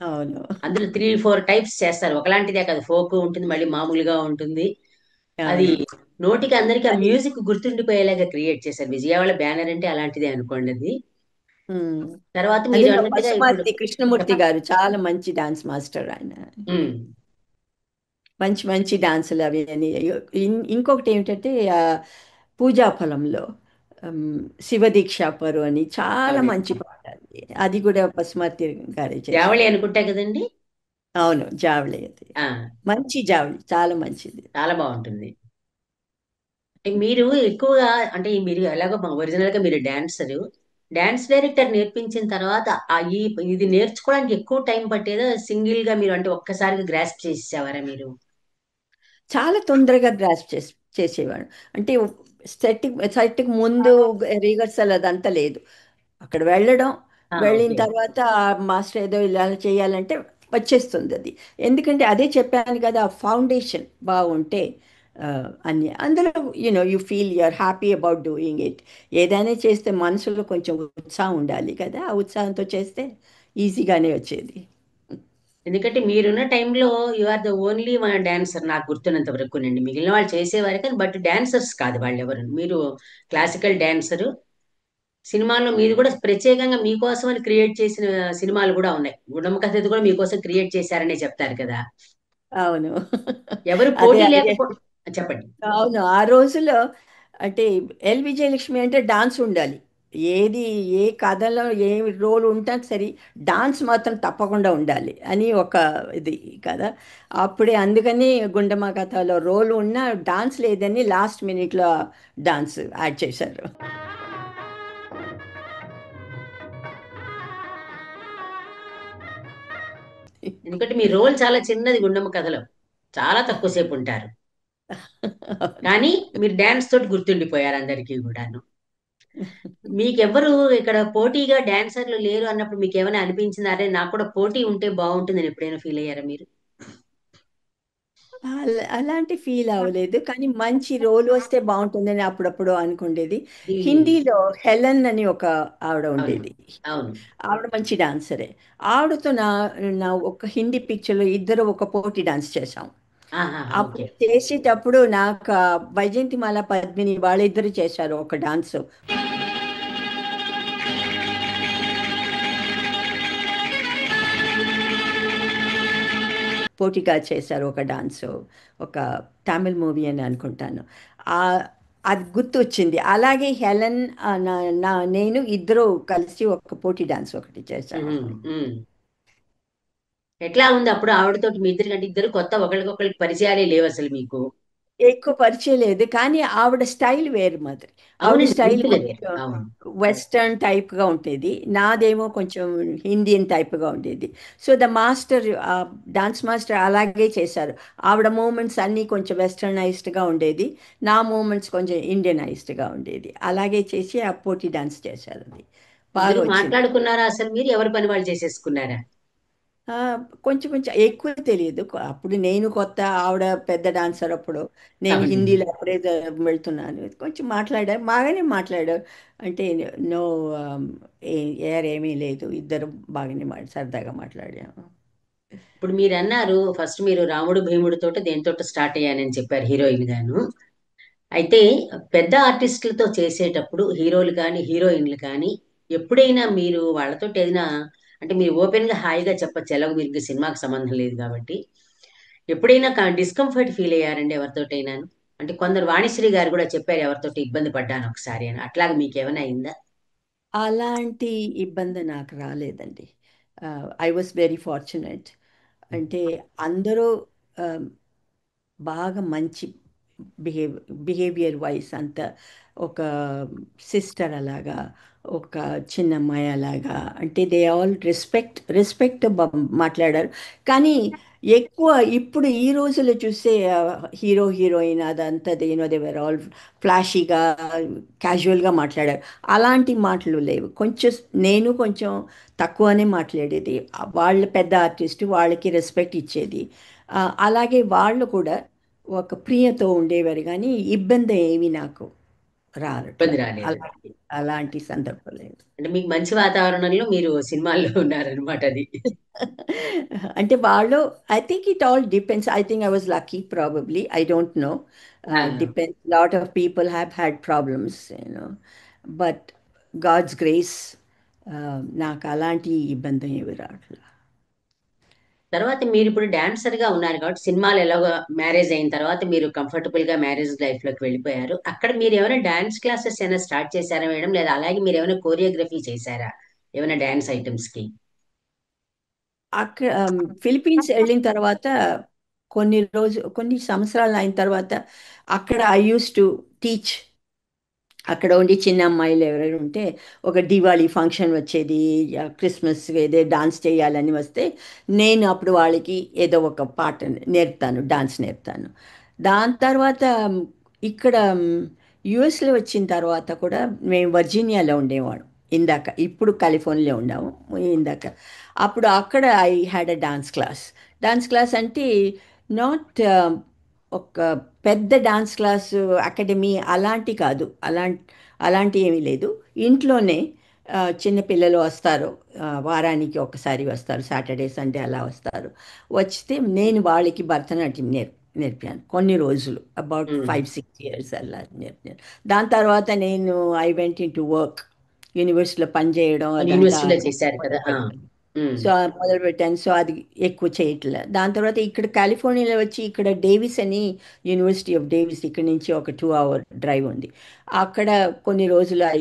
అవును, అందులో 3-4 టైప్స్ చేస్తారు, ఒకలాంటిదే కాదు, ఫోక్ ఉంటుంది, మళ్ళీ మామూలుగా ఉంటుంది. అది అవును. నోటికి అందరికి ఆ అది మ్యూజిక్ గుర్తుండిపోయేలాగా క్రియేట్ చేశారు. విజయవాడ బ్యానర్ అంటే అలాంటిదే అనుకోండి అది. ఉమ్. తర్వాత మీరు అందులో అన్నట్టుగా ఇప్పుడు పశుమర్తి కృష్ణమూర్తి చెప్పండి. గారు చాలా మంచి డాన్స్ మాస్టర్ ఆయన. ఉమ్, మంచి మంచి డాన్సులు అవి అని. ఇంకొకటి ఏమిటంటే పూజా ఫలంలో ఉమ్, శివదీక్ష పరు అని చాలా అవునండి. మంచి పాట అది. అది కూడా పశుమర్తి గారే జావళి చేశారు. అనుకుంటా కదండి. అవును, జావళి అది. ఆ, మంచి జావళి, చాలా మంచిది. చాలా బాగుంటుంది. అంటే మీరు ఎక్కువగా, అంటే మీరు ఎలాగో ఒరిజినల్ గా మీరు డాన్సర్, డాన్స్ డైరెక్టర్ నేర్పించిన తర్వాత ఇది నేర్చుకోవడానికి ఎక్కువ టైం పట్టేదా, సింగిల్ గా మీరు అంటే ఒక్కసారిగా గ్రాస్ప్ చేసేవారా మీరు? చాలా తొందరగా గ్రాస్ప్ చేసేవాడు. అంటే సెట్కి ముందు రిహర్సల్ అదంతా లేదు. అక్కడ వెళ్ళడం, వెళ్ళిన ఓకే. తర్వాత ఆ మాస్టర్ ఏదో ఇలా చేయాలంటే వచ్చేస్తుంది అది. ఎందుకంటే అదే చెప్పాను కదా, ఫౌండేషన్ బాగుంటే ఆ, అన్ని అందులో you feel you're happy about doing it. ఏదైనా చేస్తే మనసులో కొంచెం ఉత్సాహం ఉండాలి కదా, ఆ ఉత్సాహంతో చేస్తే ఈజీగానే వచ్చేది. ఎందుకంటే మీరున్న టైంలో యు ఆర్ ద ఓన్లీ మన డాన్సర్ నాకు గుర్తున్నంత వరకునండి. మిగిలిన వాళ్ళు చేసేవారు కానీ బట్ డాన్సర్స్ కాదు వాళ్ళు ఎవరు. మీరు క్లాసికల్ డాన్సర్. సినిమాల్లో మీది కూడా ప్రత్యేకంగా మీకోసం అని క్రియేట్ చేసిన సినిమాలు కూడా ఉన్నాయి. గుండమ్మ కథ కూడా మీకోసం క్రియేట్ చేశారనే చెప్తారు కదా. అవును. ఎవరు అదే పోటీ అదే. లేకపో చెప్పండి. అవును, ఆ రోజుల్లో అంటే విజయలక్ష్మి అంటే డాన్స్ ఉండాలి. ఏది, ఏ కథలో ఏ రోల్ ఉంటా సరే, డాన్స్ మాత్రం తప్పకుండా ఉండాలి అని ఒక ఇది కదా. అప్పుడే అందుకని గుండమ్మ కథలో రోల్ ఉన్న డాన్స్ లేదని లాస్ట్ మినిట్లో డాన్స్ యాడ్ చేశారు. ఎందుకంటే మీ రోల్ చాలా చిన్నది గుండమ్మ కథలో, చాలా తక్కువ సేపు ఉంటారు. కానీ మీరు డాన్స్ తోటి గుర్తుండిపోయారు అందరికీ కూడాను. మీకెవ్వరు ఇక్కడ పోటీగా డాన్సర్లు లేరు అన్నప్పుడు మీకు ఏమైనా అనిపించిందా, అరే నాకు కూడా పోటీ ఉంటే బాగుంటుందని ఎప్పుడైనా ఫీల్ అయ్యారా మీరు? అలాంటి ఫీల్ అవ్వలేదు, కానీ మంచి రోల్ వస్తే బాగుంటుందని అప్పుడప్పుడు అనుకుండేది. ఇది హిందీలో హెలెన్ అని ఒక ఆవిడ అవును, ఉండేది. అవును. ఆవిడ మంచి డాన్సరే. ఆవిడతో నా నా ఒక హిందీ పిక్చర్లో ఇద్దరు ఒక పోటీ డాన్స్ చేశాం. ఆహాహా, అప్పుడు ఓకే. చేసేటప్పుడు నాకు వైజయంతిమాల పద్మిని వాళ్ళిద్దరు చేశారు ఒక డాన్స్. పోటీగా చేశారు ఒక డాన్స్, ఒక తమిళ్ మూవీ అని అనుకుంటాను. ఆ, అది గుర్తు వచ్చింది. అలాగే హెలెన్ నేను ఇద్దరు కలిసి ఒక పోటీ డాన్స్ ఒకటి చేశాము. ఉహుం, ఉమ్. ఎట్లా ఉంది అప్పుడు ఆవిడతోటి మీ ఇద్దరు, అంటే ఇద్దరు కొత్త, ఒకరికొకరికి పరిచయాలే లేవు అసలు మీకు? ఎక్కువ పరిచయం లేదు, కానీ ఆవిడ స్టైల్ వేరు మాదిరి. ఆవిడ అవునండి, స్టైల్ గుర్తులేదు. కొంచెం అవును. వెస్టర్న్ టైప్గా ఉండేది, నాదేమో కొంచెం ఇండియన్ టైప్గా ఉండేది. So the master, dance master అలాగే చేశారు. ఆవిడ మూమెంట్స్ అన్నీ కొంచెం వెస్టర్నైజ్డ్గా ఉండేది, నా మూమెంట్స్ కొంచెం ఇండియనైజ్డ్గా ఉండేది. అలాగే చేసి ఆ పోటీ డాన్స్ చేశారు. అది బాగా ఇద్దరు వచ్చింది. మాట్లాడుకున్నారా అసలు, మీరు ఎవరి పని వాళ్ళు చేసేసుకున్నారా? ఆ, కొంచెం కొంచెం ఎక్కువ తెలియదు. అప్పుడు నేను కొత్త, ఆవిడ పెద్ద డాన్సర్. అప్పుడు నేను అవునండి. హిందీలో అప్పుడే వెళ్తున్నాను. కొంచెం మాట్లాడారు, బాగానే మాట్లాడారు. అంటే నో ఏమీ లేదు, ఇద్దరు బాగానే సరదాగా మాట్లాడాము. ఇప్పుడు మీరు అన్నారు ఫస్ట్ మీరు రాముడు భీముడు తోట దేనితో స్టార్ట్ అయ్యానని చెప్పారు హీరోయిన్ గాను. అయితే పెద్ద ఆర్టిస్టులతో చేసేటప్పుడు హీరోలు కానీ హీరోయిన్లు కానీ ఎప్పుడైనా మీరు వాళ్ళతో ఏదైనా, అంటే మీరు ఓపెన్ గా హాయిగా చెప్పచ్చు, ఎలాగో మీకు సినిమాకి సంబంధం లేదు కాబట్టి, ఎప్పుడైనా డిస్కంఫర్ట్ ఫీల్ అయ్యారండి ఎవరితోటైనా? అంటే కొందరు వాణిశ్రీ గారు కూడా చెప్పారు ఎవరితోటి ఇబ్బంది పడ్డాను ఒకసారి అని, అట్లాగా మీకు ఏమైనా అయిందా? అలాంటి ఇబ్బంది నాకు రాలేదండి. I was very fortunate. అంటే అందరూ ఆ, బాగా మంచి బిహేవ్ బిహేవియర్ వైస్ అంత, ఒక సిస్టర్ అలాగా, ఒక చిన్నమ్మాయి అలాగా, అంటే దే ఆల్ రెస్పెక్ట్ మాట్లాడారు. కానీ ఎక్కువ ఇప్పుడు ఈ రోజుల్లో చూస్తే హీరో హీరోయిన్ అదంతా దేవర్ ఆల్ ఫ్లాషీగా క్యాజువల్గా మాట్లాడారు. అలాంటి మాటలు లేవు. కొంచెం నేను కొంచెం తక్కువనే మాట్లాడేది. వాళ్ళ పెద్ద ఆర్టిస్ట్ వాళ్ళకి రెస్పెక్ట్ ఇచ్చేది. అలాగే వాళ్ళు కూడా ఒక ప్రియతో ఉండేవారు, కానీ ఇబ్బంది ఏమీ నాకు రావట్లే. ఇబ్బంది రాలేదు. అలాంటి అలాంటి సందర్భం లేదు. అంటే మీకు మంచి వాతావరణంలో మీరు సినిమాల్లో ఉన్నారనమాట అది. అంటే వాళ్ళు, I think it all depends. I think I was lucky probably. I don't know. ఆ, Depends. Lot of people have had problems, but God's grace, నాకు అలాంటి ఇబ్బంది ఏమి రావట్లేదు. తర్వాత మీరు ఇప్పుడు డాన్సర్ గా ఉన్నారు కాబట్టి సినిమాలు ఎలాగో మ్యారేజ్ అయిన తర్వాత మీరు కంఫర్టబుల్ గా మ్యారేజ్ లైఫ్ లోకి వెళ్ళిపోయారు. అక్కడ మీరు ఏమైనా డాన్స్ క్లాసెస్ ఏమైనా స్టార్ట్ చేశారా మేడం, లేదా అలాగే మీరు ఏమైనా కోరియోగ్రఫీ చేశారా ఏమైనా డాన్స్ ఐటమ్స్ కి? అక్కడ ఫిలిపీన్స్ వెళ్ళిన తర్వాత కొన్ని సంవత్సరాలు అయిన తర్వాత అక్కడ ఐ యూస్ టు టీచ్. అక్కడ ఉండి చిన్న అమ్మాయిలు ఎవరైనా ఉంటే ఒక దివాళీ ఫంక్షన్ వచ్చేది, క్రిస్మస్ ఏదో డాన్స్ చేయాలని వస్తే నేను అప్పుడు వాళ్ళకి ఏదో ఒక పాట నేర్పుతాను, డాన్స్ నేర్పుతాను. దాని తర్వాత ఇక్కడ యుఎస్లో వచ్చిన తర్వాత కూడా మేము వర్జీనియాలో ఉండేవాడు ఇందాక. ఇప్పుడు కాలిఫోర్నియాలో ఉన్నాము ఇందాక. అప్పుడు అక్కడ I had a dance class అంటే నాట్ ఒక పెద్ద డాన్స్ క్లాసు అకాడమీ అలాంటి కాదు. అలాంటి ఏమీ లేదు. ఇంట్లోనే చిన్న పిల్లలు వస్తారు, వారానికి ఒకసారి వస్తారు, సాటర్డే సండే అలా వస్తారు. వచ్చితే నేను వాళ్ళకి భరతనాట్యం నేర్పాను కొన్ని రోజులు, అబౌట్ 5-6 years అలా నేర్పాను. దాని తర్వాత నేను I went in to work, యూనివర్సిటీలో పనిచేయడం అదంతా యూనివర్సిటీలో చేశారు కదా. సో మొదలుపెట్టాను. సో అది ఎక్కువ చేయట్లే. దాని తర్వాత ఇక్కడ కాలిఫోర్నియాలో వచ్చి ఇక్కడ డేవిస్ అని, యూనివర్సిటీ ఆఫ్ డేవిస్, ఇక్కడ నుంచి ఒక 2 hour డ్రైవ్ ఉంది. అక్కడ కొన్ని రోజులు ఐ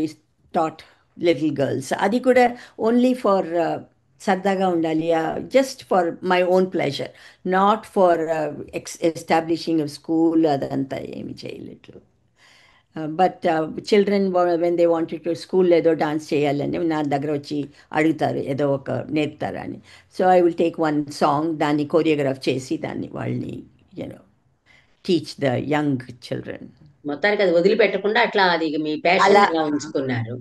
టాట్ లిటిల్ గర్ల్స్. అది కూడా ఓన్లీ ఫర్ సరదాగా ఉండాలి, just for my own pleasure, not for establishing school అదంతా ఏమి చేయలేదు. But children when they wanted to స్కూల్లో ఏదో డాన్స్ చేయాలని నా దగ్గర వచ్చి అడుగుతారు, ఏదో ఒక నేర్పుతారా అని. So I will take one song, దాన్ని కొరియోగ్రాఫ్ చేసి దాన్ని వాళ్ళని టీచ్ ద యంగ్ చిల్డ్రన్. మొత్తానికి అది వదిలిపెట్టకుండా అట్లా అది మీ ప్యాషన్ అలా గా ఉంచుకున్నారు.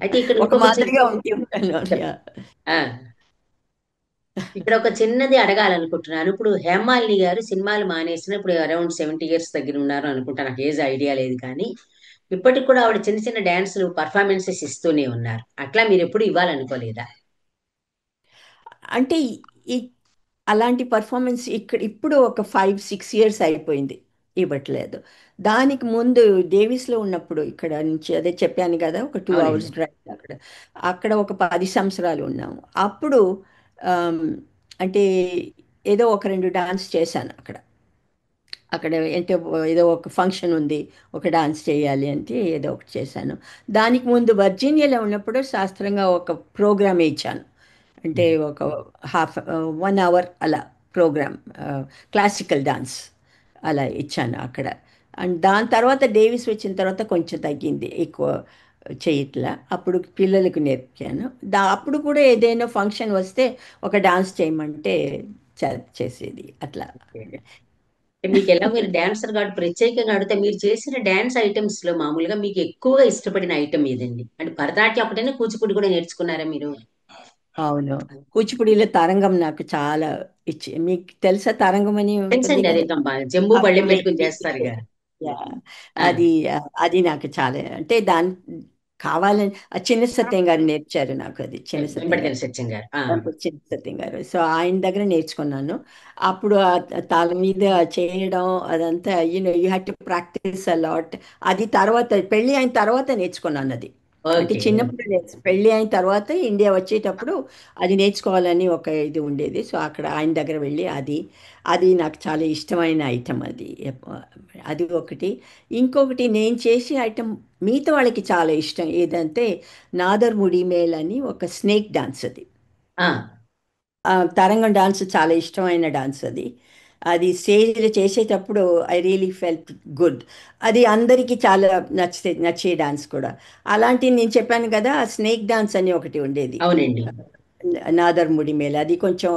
అయితే ఇక్కడ ఒక మాదిరిగా ఉండి ఉంటాను. ఆ, ఇక్కడ ఒక చిన్నది అడగాలనుకుంటున్నాను. ఇప్పుడు హేమాలిని గారు సినిమాలు మానేసిన ఇప్పుడు అరౌండ్ 70 years దగ్గర ఉన్నారు అనుకుంటా, నాకు ఏజ్ ఐడియా లేదు కానీ ఇప్పటికి కూడా ఆవిడ చిన్న చిన్న డాన్సులు పర్ఫార్మెన్సెస్ ఇస్తూనే ఉన్నారు. అట్లా మీరు ఎప్పుడు ఇవ్వాలనుకోలేదా? అంటే ఈ- అలాంటి పర్ఫార్మెన్స్ ఇప్పుడు ఒక 5-6 years అయిపోయింది, ఇవ్వట్లేదు. దానికి ముందు డేవిస్లో ఉన్నప్పుడు ఇక్కడ నుంచి అదే చెప్పాను కదా, ఒక 2 hours అవునండి. డ్రైవ్. అక్కడ అక్కడ ఒక 10 సంవత్సరాలు ఉన్నాము. అప్పుడు ఆమ్, అంటే ఏదో ఒక 2 డాన్స్ చేశాను అక్కడ. అక్కడ అంటే ఏదో ఒక ఫంక్షన్ ఉంది, ఒక డాన్స్ చేయాలి అంటే ఏదో ఒకటి చేశాను. దానికి ముందు వర్జీనియాలో ఉన్నప్పుడు శాస్త్రంగా ఒక ప్రోగ్రామ్ ఇచ్చాను. అంటే ఒక 1 hour అలా ప్రోగ్రామ్, క్లాసికల్ డాన్స్ అలా ఇచ్చాను అక్కడ. అండ్ దాని తర్వాత డేవిస్ వచ్చిన తర్వాత కొంచెం తగ్గింది, ఎక్కువ చేయట్లా. అప్పుడు పిల్లలకు నేర్పాను. అప్పుడు కూడా ఏదైనా ఫంక్షన్ వస్తే ఒక డాన్స్ చేయమంటే చేసేది అట్లా. అంటే మీకు ఎలా, మీరు డాన్సర్ కాబట్టి ప్రత్యేకంగా అడిగితే మీరు చేసిన డాన్స్ ఐటమ్స్ లో మామూలుగా మీకు ఎక్కువగా ఇష్టపడిన ఐటమ్ ఏదండి? అంటే భరతనాట్యం ఒకటేనా, కూచిపూడి కూడా నేర్చుకున్నారా మీరు? అవును, కూచిపూడిలో తరంగం నాకు చాలా మీకు తెలుసా తరంగం అని ఉంటుంది తెలుసండి, అదే కదా. జంబూ పళ్ళెం అప్పుడు పెట్టుకుని చేస్తారుగా. యా, ఆ, అది అది నాకు చాలా, అంటే దాని కావాలని చిన్న సత్యం గారు నేర్చారు నాకు. అది చిన్న సత్యం గారు, వెంపటి సత్యం గారు. చిన్న సత్యం గారు. సో ఆయన దగ్గర నేర్చుకున్నాను. అప్పుడు ఆ తాళ మీద చేయడం అదంతా you had to practise a lot. అది తర్వాత పెళ్ళి అయిన తర్వాత నేర్చుకున్నాను అది. అంటే ఓకే. చిన్నప్పుడు పెళ్ళి అయిన తర్వాత ఇండియా వచ్చేటప్పుడు అది నేర్చుకోవాలని ఒక ఇది ఉండేది. సో అక్కడ ఆయన దగ్గర వెళ్ళి అది అది నాకు చాలా ఇష్టమైన ఐటమ్ అది. అది ఒకటి. ఇంకొకటి నేను చేసే ఐటమ్ మిగతా వాళ్ళకి చాలా ఇష్టం ఏదంటే నాదర్ ముడిమేల్ అని ఒక స్నేక్ డాన్స్ అది. ఆ, తరంగం డాన్స్ చాలా ఇష్టమైన డాన్స్ అది. అది స్టేజ్లో చేసేటప్పుడు ఐ రియలీ ఫెల్ట్ గుడ్. అది అందరికీ చాలా నచ్చే డాన్స్ కూడా. అలాంటి నేను చెప్పాను కదా, స్నేక్ డాన్స్ అని ఒకటి ఉండేది, అవునండి. నాదర్ ముడి మేళ. అది కొంచెం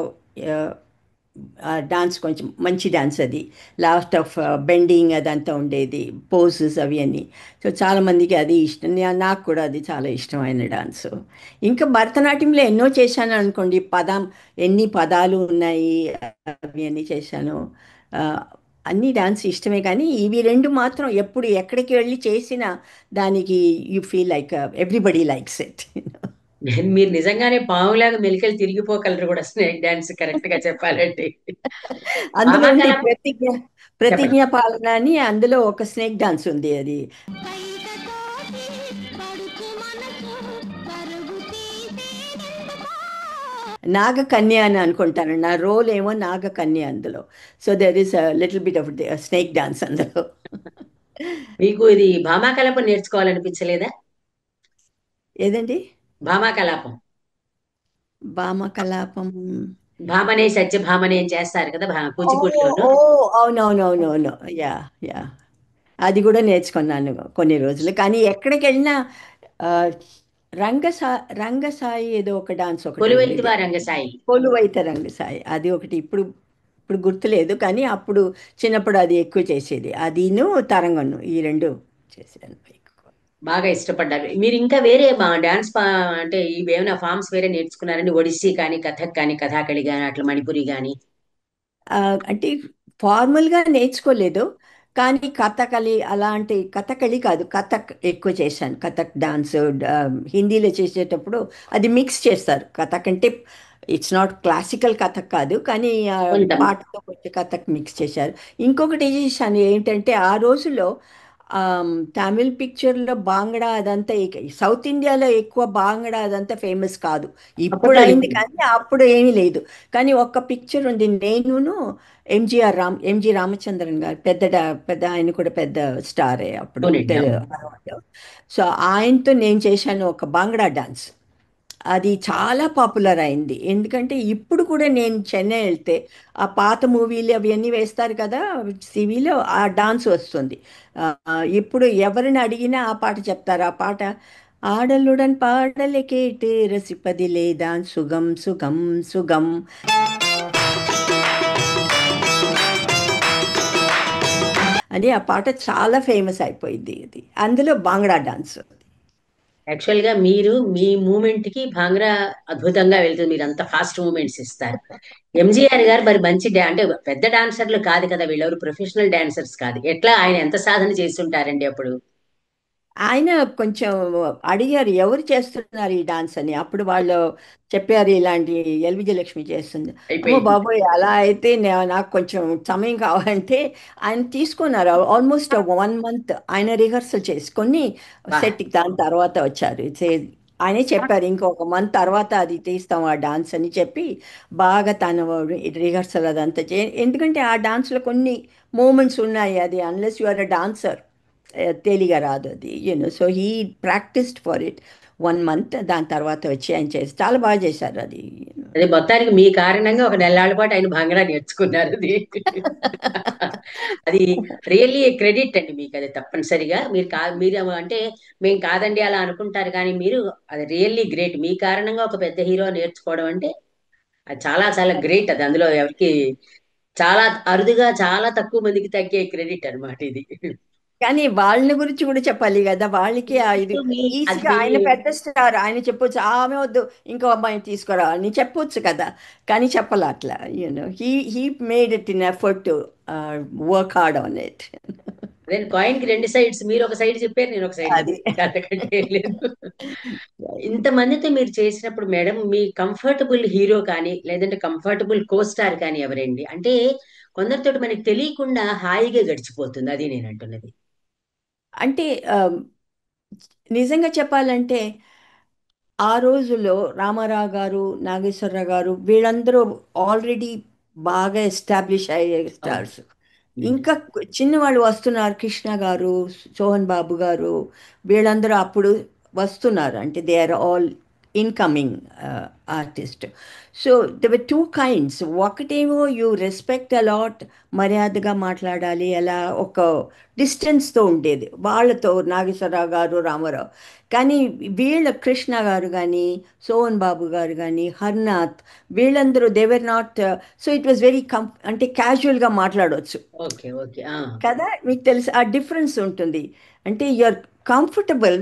డాన్స్ కొంచెం మంచి డాన్స్ అది. లాస్ట్ ఆఫ్ బెండింగ్ అదంతా ఉండేది, పోజెస్ అవి అన్నీ. సో చాలామందికి అది ఇష్టం, నాకు కూడా అది చాలా ఇష్టమైన డాన్స్. ఇంకా భరతనాట్యంలో ఎన్నో చేశాను అనుకోండి, ఎన్ని పదాలు ఉన్నాయి అవి అన్నీ చేశాను. ఆ, అన్ని డాన్స్ ఇష్టమే, కానీ ఇవి రెండు మాత్రం ఎప్పుడు ఎక్కడికి వెళ్ళి చేసినా దానికి you feel like everybody likes it. మీరు నిజంగానే పావులాగా మెలికలు తిరిగిపోగలరు కూడా స్నేక్ డాన్స్, కరెక్ట్ గా చెప్పాలంటే. అందులో ఉంది భామాకలాపం ప్రతిజ్ఞ, చెప్పండి. ప్రతిజ్ఞ పాలన అని, అందులో ఒక స్నేక్ డాన్స్ ఉంది అది. నాగకన్య అని అనుకుంటాను, నా రోల్ ఏమో నాగకన్య అందులో. So there is little bit of snake dance అందులో. మీకు ఇది భామాకలాపం నేర్చుకోవాలనిపించలేదా? ఏదండి? భామాకలాపం, భామ కలాపం. భామనే సత్యభామనే అని చేస్తారు కదా ఓ కూచిపూడిలోను. ఓ అవునవునవునవును. యా, యా, అది కూడా నేర్చుకున్నాను కొన్ని రోజులు. కానీ ఎక్కడికి వెళ్ళినా ఆ, రంగసాయి ఏదో ఒక డాన్స్ ఒకటి ఉండేది, కొలువెల్తివా రంగసాయి. కొలువైతే రంగసాయి, అది ఒకటి. ఇప్పుడు ఇప్పుడు గుర్తులేదు, కానీ అప్పుడు చిన్నప్పుడు అది ఎక్కువ చేసేది. అదిను తరంగను, ఈ రెండు చేసాను ఎక్కువ. బాగా ఇష్టపడ్డారు మీరు. ఇంకా వేరే డాన్స్ అంటే ఇవి ఏమైనా ఫామ్స్ వేరే నేర్చుకున్నారండి? ఒడిస్సీ కానీ, కథక్ కానీ, కథాకళి కానీ, అట్లా మణిపురి కానీ. ఆ, అంటే ఫార్మల్గా నేర్చుకోలేదు, కానీ కథకళి అలాంటి, కథకళి కాదు, కథక్ ఎక్కువ చేశాను. కథక్ డాన్స్ హిందీలో చేసేటప్పుడు అది మిక్స్ చేస్తారు. కథక్ అంటే ఇట్స్ నాట్ క్లాసికల్ కథక్ కాదు, కానీ కొంత పాటతో వచ్చే కథక్ మిక్స్ చేశారు. ఇంకొకటి ఏం చేశాను ఏంటంటే, ఆ రోజుల్లో తమిళ్ పిక్చర్లో బాంగడా అదంతా సౌత్ ఇండియాలో ఎక్కువ బాంగడా అదంతా ఫేమస్ కాదు. ఇప్పుడు అప్పట్లో అయింది, లేదు. కానీ అప్పుడు ఏమీ లేదు. కానీ ఒక్క పిక్చర్ ఉంది, నేనును ఎంజి రామచంద్రన్ గారు, పెద్ద ఆయన కూడా పెద్ద స్టారే అప్పుడు అవునండి, అవును. హైదరాబాద్లో. సో ఆయనతో నేను చేశాను ఒక బాంగ్డా డాన్స్. అది చాలా పాపులర్ అయింది, ఎందుకంటే ఇప్పుడు కూడా నేను చెన్నై వెళ్తే ఆ పాత మూవీలు అవి అన్నీ వేస్తారు కదా సివిలో, ఆ డాన్స్ వస్తుంది. ఆ, ఇప్పుడు ఎవరిని అడిగినా ఆ పాట చెప్తారు. ఆ పాట ఆడలుడన్ పాడలే కేட்டு రసిపదిలే దాన్ సుగం సుగం సుగం అని, ఆ పాట చాలా ఫేమస్ అయిపోయింది. అది అందులో బాంగ్డా డాన్స్. యాక్చువల్ గా మీరు మీ మూమెంట్ కి భాంగ్రా అద్భుతంగా వెళ్తుంది. మీరు అంత ఫాస్ట్ మూమెంట్స్ ఇస్తారు. ఎంజీఆర్ గారు మరి మంచి అంటే పెద్ద డాన్సర్లు కాదు కదా, వీళ్ళెవరు ప్రొఫెషనల్ డాన్సర్స్ కాదు. ఎట్లా ఆయన ఎంత సాధన చేసి ఉంటారండి అప్పుడు? ఆయన కొంచెం అడిగారు ఎవరు చేస్తున్నారు ఈ డాన్స్ అని. అప్పుడు వాళ్ళు చెప్పారు ఇలాంటి ఎల్ విజయలక్ష్మి చేస్తుంది. అమ్మో అయిపోయింది. బాబోయ్, అలా అయితే నాకు కొంచెం సమయం కావాలంటే ఆయన తీసుకున్నారు. ఆల్మోస్ట్ 1 month ఆయన రిహర్సల్ చేసుకొని వా, సెట్, దాని తర్వాత వచ్చారు. ఆయనే చెప్పారు ఇంకొక మంత్ తర్వాత అది తీస్తాం ఆ డాన్స్ అని చెప్పి, బాగా తన రిహర్సల్ అదంతా ఎందుకంటే ఆ డాన్స్లో కొన్ని మూమెంట్స్ ఉన్నాయి, అది unless you are a dancer తేలిగా రాదు అది. So he practised for it 1 month. దాని తర్వాత వచ్చి ఆయన చేసి చాలా బాగా చేశారు అది. అదే మొత్తానికి మీ కారణంగా ఒక నెల్లాళ్ళ పాటు ఆయన భాంగ్రా నేర్చుకున్నారు. అది అది రియల్లీ క్రెడిట్ అండి మీకు. అది తప్పనిసరిగా మీరు అంటే మేము కాదండి అలా అనుకుంటారు, కానీ మీరు అది రియల్లీ గ్రేట్. మీ కారణంగా ఒక పెద్ద హీరో నేర్చుకోవడం అంటే అది చాలా చాలా గ్రేట్. అది అందులో ఎవరికి చాలా అరుదుగా, చాలా తక్కువ మందికి తగ్గే క్రెడిట్ అన్నమాట ఇది. కానీ వాళ్ళని గురించి కూడా చెప్పాలి కదా, వాళ్ళకి ఇది ఇప్పుడు మీ అది ఈజీగా, మీ ఆయన పెద్ద స్టార్, ఆయన చెప్పొచ్చు ఆమె వద్దు ఇంకో అమ్మాయిని తీసుకురా అని చెప్పొచ్చు కదా, కానీ చెప్పాలి అట్లా. He made it in effort to work hard on it. అదే కాయిన్ కి రెండు సైడ్స్. మీరు ఒక సైడ్ చెప్పారు, నేను ఒక సైడ్ అది చెప్పాను, ఇంకా అంతకంటే ఏం లేదు. ఇంతమందితో మీరు చేసినప్పుడు మేడం, మీ కంఫర్టబుల్ హీరో కానీ, లేదంటే కంఫర్టబుల్ కో స్టార్ కానీ ఎవరండి? అంటే కొందరితోటి మనకి తెలియకుండా హాయిగా గడిచిపోతుంది, అది నేను అంటున్నది. అంటే నిజంగా చెప్పాలంటే ఆ రోజుల్లో రామారావు గారు, నాగేశ్వరరావు గారు వీళ్ళందరూ ఆల్రెడీ బాగా ఎస్టాబ్లిష్ అయ్యే అవును. స్టార్స్. ఇంకా చిన్నవాళ్ళు వస్తున్నారు, కృష్ణ గారు, సోహన్ బాబు గారు, వీళ్ళందరూ అప్పుడు వస్తున్నారు. అంటే they are all incoming artist. So they were two kinds. ఒకటేమో యూ రెస్పెక్ట్ అలాట్, మర్యాదగా మాట్లాడాలి, అలా ఒక డిస్టెన్స్తో ఉండేది వాళ్ళతో, నాగేశ్వరరావు గారు, రామారావు. కానీ వీళ్ళ కృష్ణ గారు కానీ, సోహన్ బాబు గారు కానీ, హర్నాథ్, వీళ్ళందరూ they were not. So it was very అంటే క్యాజువల్గా మాట్లాడవచ్చు ఓకే ఓకే. కదా. మీకు తెలుసు ఆ డిఫరెన్స్ ఉంటుంది. అంటే యూఆర్ కంఫర్టబుల్.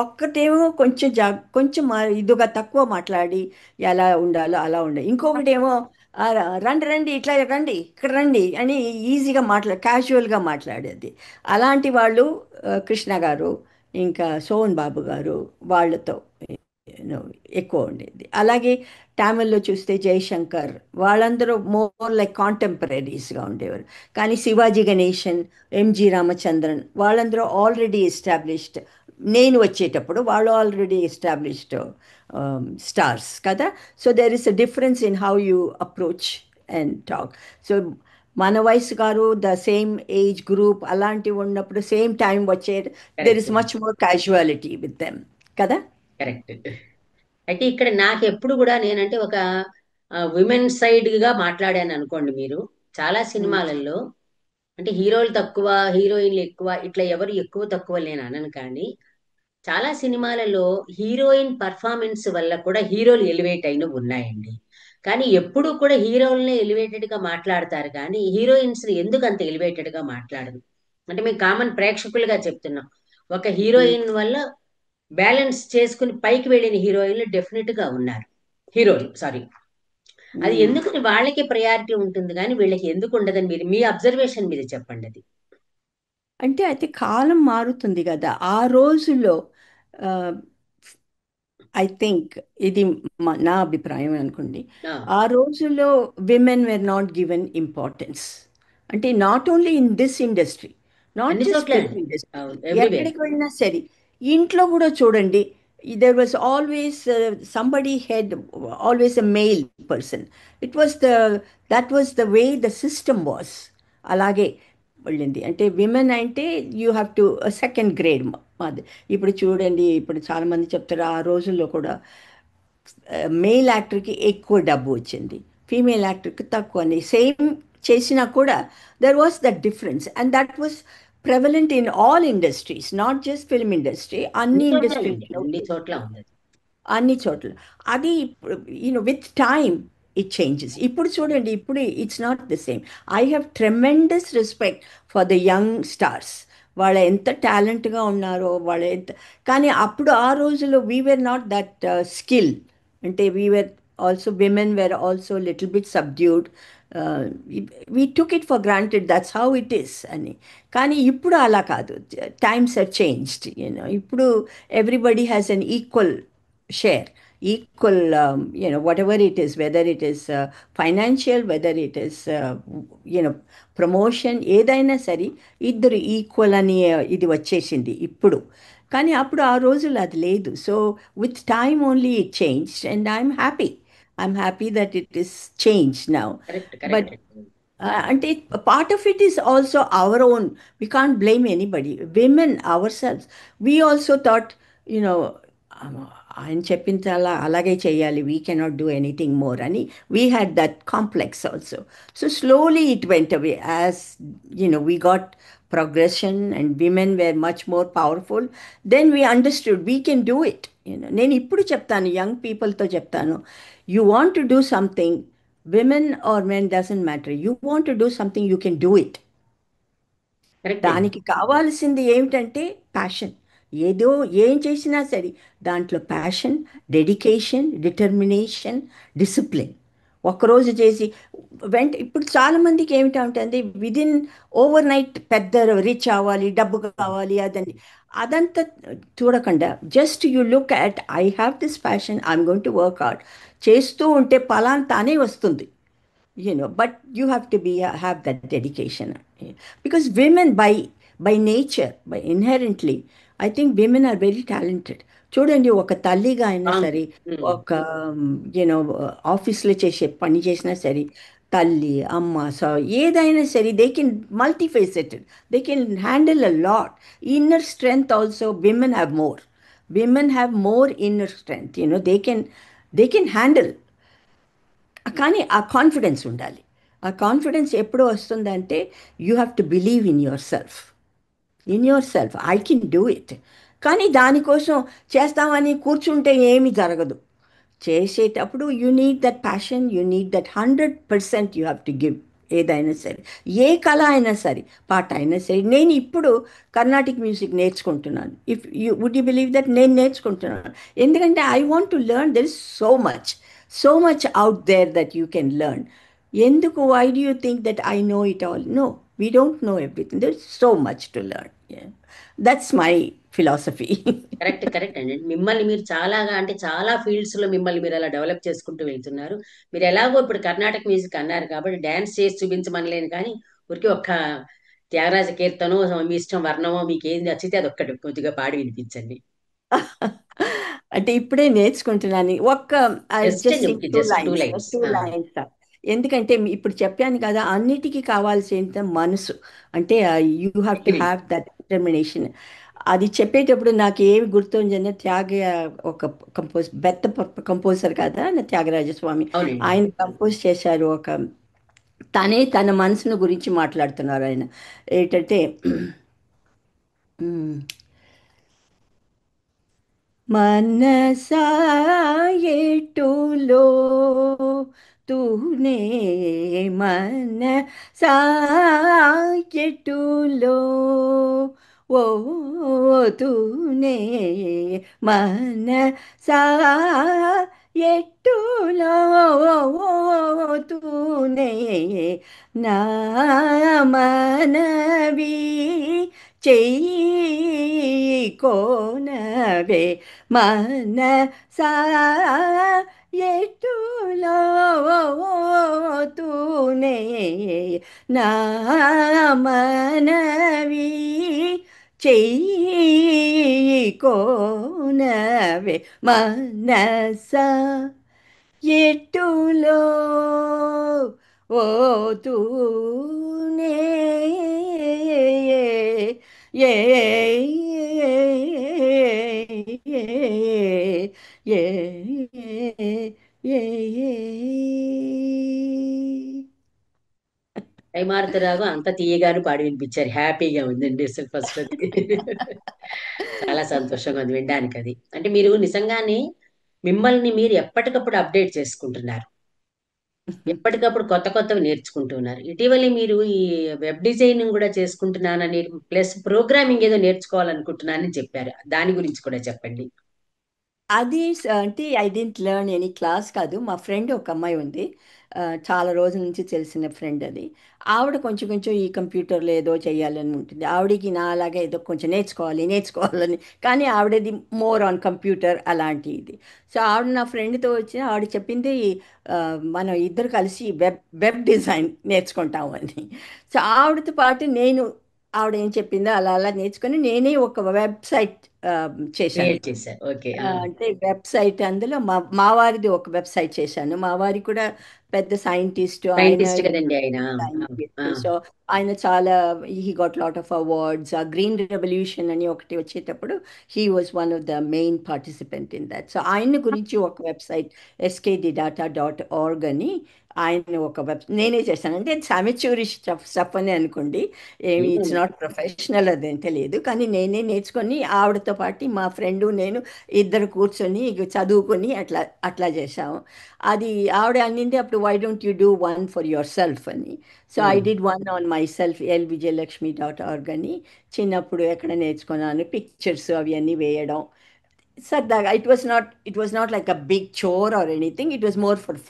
ఒక్కటేమో కొంచెం కొంచెం ఇదిగా తక్కువ మాట్లాడి ఎలా ఉండాలో అలా ఉండాలి. ఇంకొకటేమో రండి రండి ఇట్లా రండి ఇక్కడ రండి అని ఈజీగా క్యాజువల్గా మాట్లాడేది. అలాంటి వాళ్ళు కృష్ణ గారు, ఇంకా సోహన్ బాబు గారు, వాళ్ళతో ఎక్కువ ఉండేది. అలాగే తమిళ్లో చూస్తే జయశంకర్, వాళ్ళందరూ మోర్ లైక్ కాంటెంపరీస్గా ఉండేవారు. కానీ శివాజీ గణేశన్, ఎంజి రామచంద్రన్, వాళ్ళందరూ ఆల్రెడీ ఎస్టాబ్లిష్డ్. నేను వచ్చేటప్పుడు వాళ్ళు ఆల్రెడీ ఎస్టాబ్లిష్డ్ స్టార్స్ కదా. So there is a difference in how you approach and talk. So మన వయసు గారు ద సేమ్ ఏజ్ గ్రూప్ అలాంటివి ఉన్నప్పుడు సేమ్ టైం వచ్చే, there is much more casualty with them కదా. కరెక్ట్. అయితే ఇక్కడ నాకు ఎప్పుడు కూడా నేనంటే ఒక విమెన్ సైడ్ గా మాట్లాడాను అనుకోండి. మీరు చాలా సినిమాలలో అంటే హీరోలు తక్కువ, హీరోయిన్లు ఎక్కువ, ఇట్లా ఎవరు ఎక్కువ తక్కువ నేను అనను. కానీ చాలా సినిమాలలో హీరోయిన్ పర్ఫార్మెన్స్ వల్ల కూడా హీరోలు ఎలివేట్ అయిన ఉన్నాయండి. కానీ ఎప్పుడు కూడా హీరోలనే ఎలివేటెడ్ గా మాట్లాడతారు, కానీ హీరోయిన్స్ ని ఎందుకు అంత ఎలివేటెడ్ గా మాట్లాడరు అంటే మేము కామన్ ప్రేక్షకులుగా చెప్తున్నాం. ఒక హీరోయిన్ వల్ల బ్యాలెన్స్ చేసుకుని పైకి వెళ్ళిన హీరోయిన్లు డెఫినెట్ గా ఉన్నారు. హీరోలు సారీ. అది ఎందుకని వాళ్ళకి ప్రయారిటీ ఉంటుంది కానీ వీళ్ళకి ఎందుకు ఉండదని మీరు మీ అబ్జర్వేషన్ మీద చెప్పండి. అది అంటే అయితే కాలం మారుతుంది కదా. ఆ రోజుల్లో ఐ థింక్ ఇది నా అభిప్రాయం అనుకోండి. ఆ, ఆ రోజుల్లో women were not given importance. అంటే not only in this industry, not అన్ని జస్ట్ చోట్ల ఫిల్మ్ ఇండస్ట్రీ, ఎవ్రీవేర్. ఎక్కడికి వెళ్ళినా సరే. ఇంట్లో కూడా చూడండి, there was always somebody head, always a male person. It was that was the way the system was. అలాగే వెళ్ళింది. అంటే విమెన్ అంటే you have to second grade. మాది ఇప్పుడు చూడండి, ఇప్పుడు చాలామంది చెప్తారు ఆ రోజుల్లో కూడా మేల్ యాక్టర్కి ఎక్కువ డబ్బు వచ్చింది, ఫీమేల్ యాక్టర్కి తక్కువ అని. సేమ్ చేసినా కూడా there was that difference, and that was prevalent in all industries, not just film industry, అన్ని అన్ని చోట్లండి, ఇండస్ట్రీస్లో, అన్ని చోట్ల ఉంది అది. అన్ని చోట్ల. అది విత్ టైమ్ ఇట్ చేంజెస్. ఇప్పుడు చూడండి, ఇప్పుడు it's not the same. I have tremendous respect for the young stars. వాళ్ళ ఎంత టాలెంట్గా ఉన్నారో, వాళ్ళ ఎంత. కానీ అప్పుడు ఆ రోజుల్లో we were not that skill. అంటే we were also, women were also little bit subdued. We took it for granted, that's how it is అని. కానీ ఇప్పుడు అలా కాదు. Times have changed. ఇప్పుడు everybody has an equal share, equal, whatever it is, whether it is financial, whether it is promotion, ఏదైనా సరే ఇద్దరు equal అని ఇది వచ్చేసింది ఇప్పుడు. కానీ అప్పుడు ఆ రోజులు అది లేదు. So with time only it change, and I'm happy that it is change now. Correct but correct. అంటే part of it is also our own. We can't blame anybody. Women ourselves, we also thought, you know ఆయన చెప్పిన అలాగే చేయాలి, we cannot do anything more అని. We had that complex also. So slowly it went away as we got progression and women were much more powerful. Then we understood we can do it. నేను ఇప్పుడు చెప్తాను, young పీపుల్తో చెప్తాను, you want to do something, women or men doesn't matter, you want to do something, you can do it. Correct అండి. దానికి కావాల్సింది ఏమిటంటే passion. ఏదో ఏం చేసినా సరే దాంట్లో ప్యాషన్, డెడికేషన్, డిటర్మినేషన్, డిసిప్లిన్. ఒకరోజు చేసి ఇప్పుడు చాలామందికి ఏమిటంటే విదిన్ ఓవర్ నైట్ పెద్ద రిచ్ అవ్వాలి, డబ్బు కావాలి, అదంతా చూడకుండా just you look at, I have this passion, I'm going to work out. చేస్తూ ఉంటే ఫలానా తానే వస్తుంది. But you have to have that dedication, because women by nature, by inherently, I think women are very talented. చూడండి, ఒక తల్లిగా అయినా సరే, ఒక ఆఫీస్లో చేసే పని చేసినా సరే, తల్లి, అమ్మ, సో ఏదైనా సరే, they can multifaceted, they can handle a lot. Inner strength also women have more. Women have more inner strength, they can handle. కానీ ఆ కాన్ఫిడెన్స్ ఉండాలి. ఆ కాన్ఫిడెన్స్ ఎప్పుడు వస్తుందంటే you have to believe in yourself. I can do it. కానీ దానికోసం చేస్తామని కూర్చుంటే ఏమీ జరగదు. చేసేటప్పుడు you need that passion, you need that 100% you have to give. ఏదైనా సరే, ఏ కళ అయినా సరే, పాట అయినా సరే. నేను ఇప్పుడు కర్ణాటిక్ మ్యూజిక్ నేర్చుకుంటున్నాను. If would you believe that నేను నేర్చుకుంటున్నాను? ఎందుకంటే I want to learn. There is so much out there that you can learn. ఎందుకు? Why do you think that I know it all? No, we don't know everything. There is so much to learn. That's my philosophy. Correct correct అండి. మిమ్మల్ని మీరు చాలాగా అంటే చాలా fields లో మిమ్మల్ని మీరు అలా డెవలప్ చేసుకుంటూ వెళ్తున్నారు. మీరు ఎలాగో ఇప్పుడు కర్ణాటక మ్యూజిక్ అన్నారు కాబట్టి డాన్స్ చేసి చూపించమనలేను, కానీ ఊరికి ఒక్క త్యాగరాజ కీర్తనో మీ ఇష్టం వర్ణమో మీకు ఏది నచ్చితే అది ఒక్కటి కొద్దిగా పాడి వినిపించండి. అంటే ఇప్పుడే నేర్చుకుంటున్నాను. I just just Singh two just two lines lines two lines ఎందుకంటే ఇప్పుడు చెప్పాను కదా, అన్నిటికీ కావాల్సింది మనసు. అంటే you have to agri. Have that determination. అది చెప్పేటప్పుడు నాకు ఏమి గుర్తుందంటే ఒక పెద్ద కంపోజర్ కదా త్యాగరాజస్వామి. అవునండి. ఆయన కంపోజ్ చేశారు. తనే తన మనసును గురించి మాట్లాడుతున్నారు ఆయన. ఏంటంటే मनसा एटुलो तूने मनसा एटुलो ओ तूने मनसा एटुलो तूने ना मनवी చెయ్యి కోనవే మనసా ఎటులో తూనే నా మనవి చెయ్యి కోనవే మనసా ఎటులో ఓ తూనే ఏ ఏ కైమారుతరాగు అంత తీయగాను పాడి వినిపించారు. హ్యాపీగా ఉందండి అసలు ఫస్ట్ అది. చాలా సంతోషంగా ఉంది వినడానికి. అది అంటే మీరు నిజంగానే మిమ్మల్ని మీరు ఎప్పటికప్పుడు అప్డేట్ చేసుకుంటున్నారు. ఎప్పటికప్పుడు కొత్త కొత్తవి నేర్చుకుంటున్నారు. ఇటీవల మీరు ఈ వెబ్ డిజైనింగ్ కూడా చేసుకుంటున్నానని, ప్లస్ ప్రోగ్రామింగ్ ఏదో నేర్చుకోవాలనుకుంటున్నానని చెప్పారు. దాని గురించి కూడా చెప్పండి. అంటే I didn't learn any class కాదు. మా ఫ్రెండ్ ఒక అమ్మాయి ఉంది. చాలా రోజుల నుంచి తెలిసిన ఫ్రెండ్ అది. ఆవిడ కొంచెం కొంచెం ఈ కంప్యూటర్లో ఏదో చేయాలని ఉంటుంది. ఆవిడకి నా అలాగే ఏదో కొంచెం నేర్చుకోవాలని. కానీ ఆవిడది మోర్ ఆన్ కంప్యూటర్ అలాంటి ఇది. సో ఆవిడ నా ఫ్రెండ్తో వచ్చి ఆవిడ చెప్పింది ఆ, మనం ఇద్దరు కలిసి వెబ్ డిజైన్ నేర్చుకుంటాము అని. సో ఆవిడతో పాటు ఆవిడ ఏం చెప్పిందో అలా అలా నేర్చుకొని నేనే ఒక వెబ్సైట్ చేశాను. క్రియేట్ చేశారు. ఓకే. అంటే వెబ్సైట్, అందులో మా వారిది ఒక వెబ్సైట్ చేశాను. మా వారి కూడా పెద్ద సైంటిస్ట్ ఆయన. సైంటిస్ట్ కదండి ఆయన. ఆ, సో ఆయన చాలా he got lot of awards. ఆ గ్రీన్ రెవల్యూషన్ అని ఒకటి వచ్చేటప్పుడు he was one of the main participant in that. So ఆయన గురించి ఒక వెబ్సైట్ skdata.org అని ఆయన ఒక నేనే చేశాను. అంటే ఇట్స్ అమెచ్యూరిష్ స్టఫ్ అని అనుకోండి. ఏమి ఇట్స్ ఏముంది? నాట్ ప్రొఫెషనల్ అదంటే లేదు. కానీ నేనే నేర్చుకొని ఆవిడతో పాటు మా ఫ్రెండు నేను ఇద్దరు కూర్చొని ఇక చదువుకొని అట్లా అట్లా చేసాము. అది ఆవిడ అన్నింది అప్పుడు, why don't you do one for yourself అని. So I um. Did one on myself, lvijayalakshmi.org అని. చిన్నప్పుడు ఎక్కడ నేర్చుకున్నాను, పిక్చర్స్ అవి అన్నీ వేయడం సరదాగా. It was not like a big chore or anything. It was more for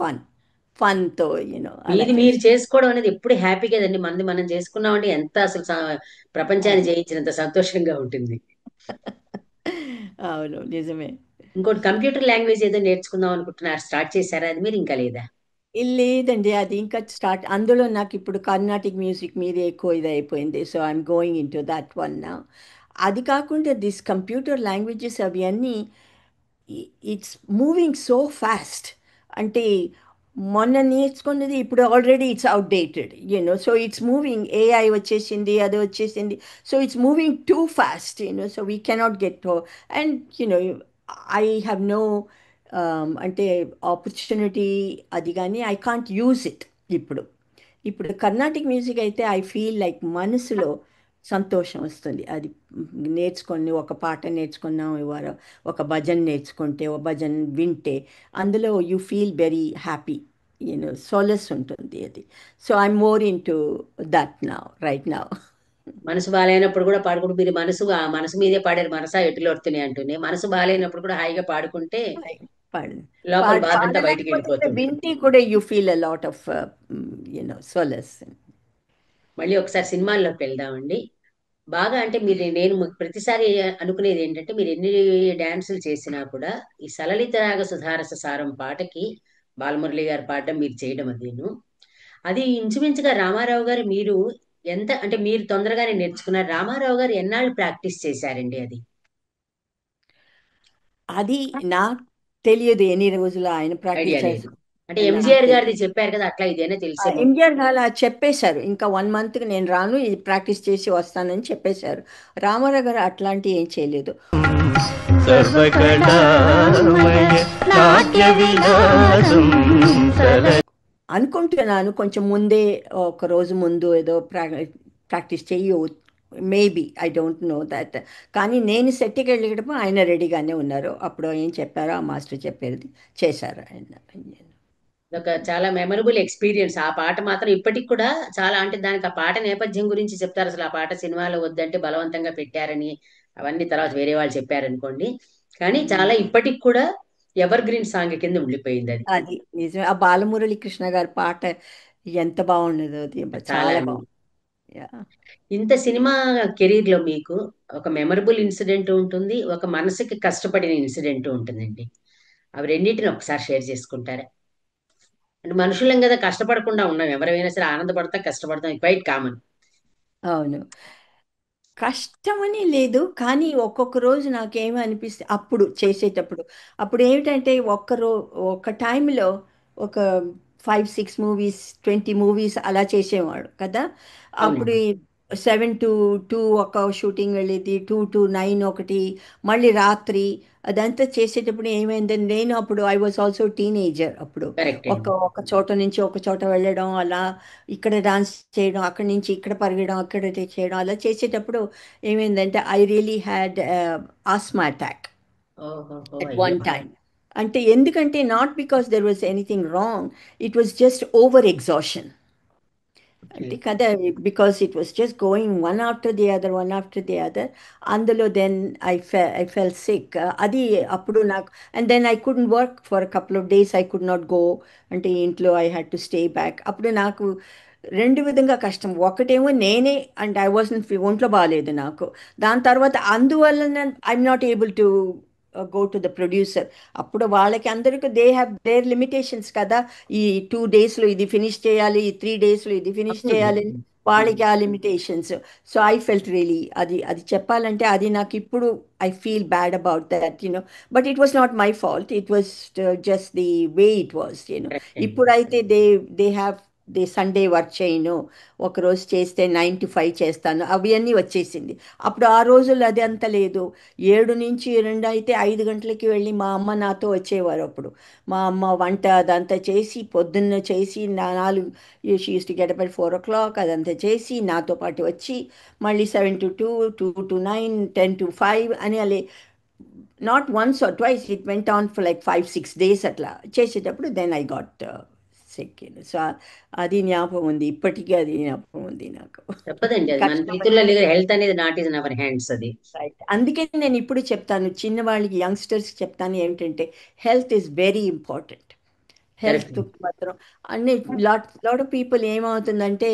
ఫన్తో అలా మీది మీరు చేసాను. చేసుకోవడం అనేది ఎప్పుడు హ్యాపీ కదండి. మనది మనం చేసుకున్నామంటే ఎంత అసలు ప్రపంచాన్ని జయించినంత సంతోషంగా ఉంటుంది. అవును, నిజమే. ఇంకోటి కంప్యూటర్ లాంగ్వేజ్ ఏదో నేర్చుకుందాం అనుకుంటున్నారు, స్టార్ట్ చేశారా అది మీరు ఇంకా లేదా? లేదండి, అది ఇంకా స్టార్ట్. అందులో నాకు ఇప్పుడు కర్ణాటిక్ మ్యూజిక్ మీద ఎక్కువ ఇది అయిపోయింది. So I'm going in to that one నా. అది కాకుండా దిస్ కంప్యూటర్ లాంగ్వేజెస్ అవి అన్నీ ఇట్స్ మూవింగ్ సో ఫాస్ట్. అంటే మొన్న నేర్చుకున్నది ఇప్పుడు already it's outdated so it's moving, AI వచ్చేసింది, అది వచ్చేసింది. So it's moving too fast so we cannot get. And I have no అంటే ఆపర్చునిటీ అది, కానీ ఐ కాంట్ యూజ్ ఇట్ ఇప్పుడు. ఇప్పుడు కర్ణాటిక్ మ్యూజిక్ అయితే ఐ ఫీల్ లైక్ మనసులో సంతోషం వస్తుంది. అది నేర్చుకొని ఒక పాట నేర్చుకున్నాం ఇవాళ, ఒక భజన్ నేర్చుకుంటే, ఒక భజన్ వింటే అందులో you feel very happy, solace ఉంటుంది అది. So I'm more in to that now, right now. మనసు బాగాలేనప్పుడు కూడా పాడుకుంటూ, మీరు మనసు ఆ మనసు మీదే పాడారు, మనసా ఎటులు వస్తున్నాయి అంటూనే. మనసు బాగాలేనప్పుడు కూడా హాయిగా పాడుకుంటే పాడ లోపల బాధ అంతా బయటికి పాడలేకపోతే కూడా వెళ్ళిపోతుంది. వింటే కూడా you feel a lot of solace. మళ్ళీ ఒకసారి సినిమాల్లోకి వెళ్దామండి. బాగా అంటే మీరు, నేను ప్రతిసారి అనుకునేది ఏంటంటే, మీరు ఎన్ని డాన్సులు చేసినా కూడా ఈ సలలిత రాగ సుధారస సారం పాటకి బాలమురళి గారు పాడడం, మీరు చేయడం అదేను. అది ఇంచుమించుగా రామారావు గారు, మీరు ఎంత అంటే మీరు తొందరగానే నేర్చుకున్నారు. రామారావు గారు ఎన్నాళ్ళు ప్రాక్టీస్ చేశారండి అది? అది నాకు తెలియదు ఎన్ని రోజులు ఆయన ప్రాక్టీస్ ఐడియా లేదు. చేస్తారు. అంటే నాకు ఎంజీఆర్ తెలియదు. గారిది చెప్పారు కదా, అట్లా ఇదేనా తెలిసేమో. ఎంజిఆర్ గారు అలా చెప్పేశారు, ఇంకా 1 మంత్కి నేను రాను, ఇది ప్రాక్టీస్ చేసి వస్తానని చెప్పేశారు. రామారావు గారు అట్లాంటివి ఏం చేయలేదు. సర్వకళామయ నాట్య విలాసం అనుకుంటున్నాను కొంచెం ముందే, ఒక రోజు ముందు ఏదో ప్రాక్టీస్ చెయ్యి, maybe I don't know that. కానీ నేను సెట్కి వెళ్ళేటప్పుడు ఆయన రెడీగానే ఉన్నారు. అప్పుడు ఏం చెప్పారో ఆ మాస్టర్ చెప్పేది చేశారు ఆయన. ఒక చాలా మెమరబుల్ ఎక్స్పీరియన్స్. ఆ పాట మాత్రం ఇప్పటికి కూడా చాలా, అంటే దానికి ఆ పాట నేపథ్యం గురించి చెప్తారు. అసలు ఆ పాట సినిమాలో వద్దంటే బలవంతంగా పెట్టారని, అవన్నీ తర్వాత వేరే వాళ్ళు చెప్పారనుకోండి. కానీ చాలా ఇప్పటికి కూడా ఎవర్ గ్రీన్ సాంగ్ కింద ఉండిపోయింది అది. అది నిజమే. ఆ బాలమురళి కృష్ణ గారి పాట ఎంత బాగుండదు అది, చాలా చాలా అండి. బాగుంది. Yeah. ఇంత సినిమా కెరీర్ లో మీకు ఒక మెమరబుల్ ఇన్సిడెంట్ ఉంటుంది, ఒక మనసుకి కష్టపడిన ఇన్సిడెంట్ ఉంటుందండి. అవి రెండింటిని ఒకసారి షేర్ చేసుకుంటారా? అంటే మనుషులం కదా, కష్టపడకుండా ఉన్నాం, ఎవరైనా సరే ఆనందపడతాం, కష్టపడతాం, క్వైట్ కామన్. అవును. కష్టమని లేదు, కానీ ఒక్కొక్క రోజు నాకేమి అనిపిస్తే అప్పుడు చేసేటప్పుడు, అప్పుడు ఏమిటంటే ఒక టైంలో ఒక 5-6 మూవీస్, 20 మూవీస్ అలా చేసేవాడు కదా. అప్పుడు అవునండి. 7 to 2 ఒక షూటింగ్ వెళ్ళేది, 2 to 9 ఒకటి, మళ్ళీ రాత్రి అదంతా చేసేటప్పుడు ఏమైందని, నేను అప్పుడు ఐ వాజ్ ఆల్సో టీనేజర్ అప్పుడు. కరెక్ట్ ఒక అండి. ఒక చోట నుంచి ఒక చోట వెళ్ళడం, అలా ఇక్కడ డాన్స్ చేయడం, అక్కడి నుంచి ఇక్కడ పరిగెడం, అక్కడ చేయడం, అలా చేసేటప్పుడు ఏమైందంటే I really had asthma attack ఓహో, at అయ్యో. one time. అంటే ఎందుకంటే not because there was anything wrong, it was just over exhaustion. Okay. అంటే కదా, because it was just going one after the other, one after the other. అందులో then I fell sick. అది అప్పుడు నాకు, and then I couldn't work for couple of days, I could not go. అంటే ఇంట్లో I had to stay back. అప్పుడు నాకు రెండు విధంగా కష్టం. ఒకటేమో నేనే, అండ్ ఐ వాజన్, ఒంట్లో బాగాలేదు నాకు. దాని తర్వాత అందువలన I'm not able to go to the producer. అప్పుడు వాళ్ళకి అందరికీ దే హ్యావ్ దేర్ లిమిటేషన్స్ కదా. ఈ 2 డేస్లో ఇది ఫినిష్ చేయాలి, ఈ 3 డేస్లో ఇది ఫినిష్ అవును. చేయాలి, వాళ్ళకి ఆ limitations. So I felt really, అది అది చెప్పాలంటే అది నాకు ఇప్పుడు I feel bad about that but it was not my fault, it was just the way it was correct అండి. ఇప్పుడైతే they have they Sunday work చేయను, ఒకరోజు చేస్తే 9 to 5 చేస్తాను, అవి అన్నీ వచ్చేసింది. అప్పుడు ఆ రోజుల్లో అది అంత లేదు. 7 నుంచి 2 అయితే 5 గంటలకి వెళ్ళి మా అమ్మ నాతో వచ్చేవారు. అప్పుడు మా అమ్మ వంట అదంతా చేసి, పొద్దున్న చేసి, 4 she use to get up at 4 o'clock, అదంతా చేసి నాతో పాటు వచ్చి, మళ్ళీ 7 to 2, 2 to 9, 10 to 5 అని అలా, not once or twice, it went on for like 5-6 days అట్లా చేసేటప్పుడు then I got sick. So అది జ్ఞాపకం ఉంది, ఇప్పటికీ అది జ్ఞాపకం ఉంది నాకు. తప్పదండి, అది మన కష్టపడి. చేతుల్లో లేదు. హెల్త్ అనేది not is in our hands అది. రైట్. అందుకే నేను ఇప్పుడు చెప్తాను చిన్నవాళ్ళకి, యంగ్స్టర్స్కి చెప్తాను ఏమిటంటే, health is very important. Correct health అండి. మాత్రం అన్ని, లాట్ ఆఫ్ పీపుల్ ఏమవుతుందంటే,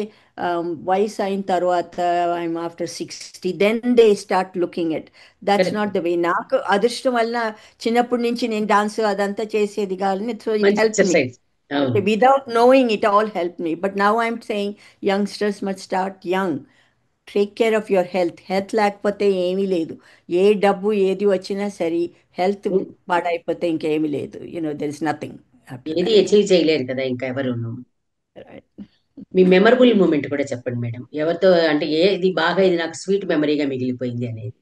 వయసు అయిన తర్వాత, I'm after 60, then they start looking at. That's correct. Not the way. నాకు అదృష్టం వల్ల చిన్నప్పటి నుంచి నేను డాన్స్ అదంతా చేసేది కానీ, సో ఇట్ మంచి హెల్ప్ మీ. ఎక్సర్సైజ్. అంటే అవును. without knowing, it all helped me. But now I'm saying youngsters must start young. Take care of your health. Health లేకపోతే ఏమీ లేదు. ఏ డబ్బు ఏది వచ్చినా సరే, హెల్త్ పాడైపోతే ఇంకేమీ లేదు. There is nothing. ఏది అచీవ్ చేయలేరు కదా ఇంకా ఎవరును. Right. మీ మెమరబుల్ మూమెంట్ కూడా చెప్పండి మేడం. ఎవరితో అంటే ఇది బాగా ఇది నాకు స్వీట్ మెమరీగా మిగిలిపోయింది అనేది.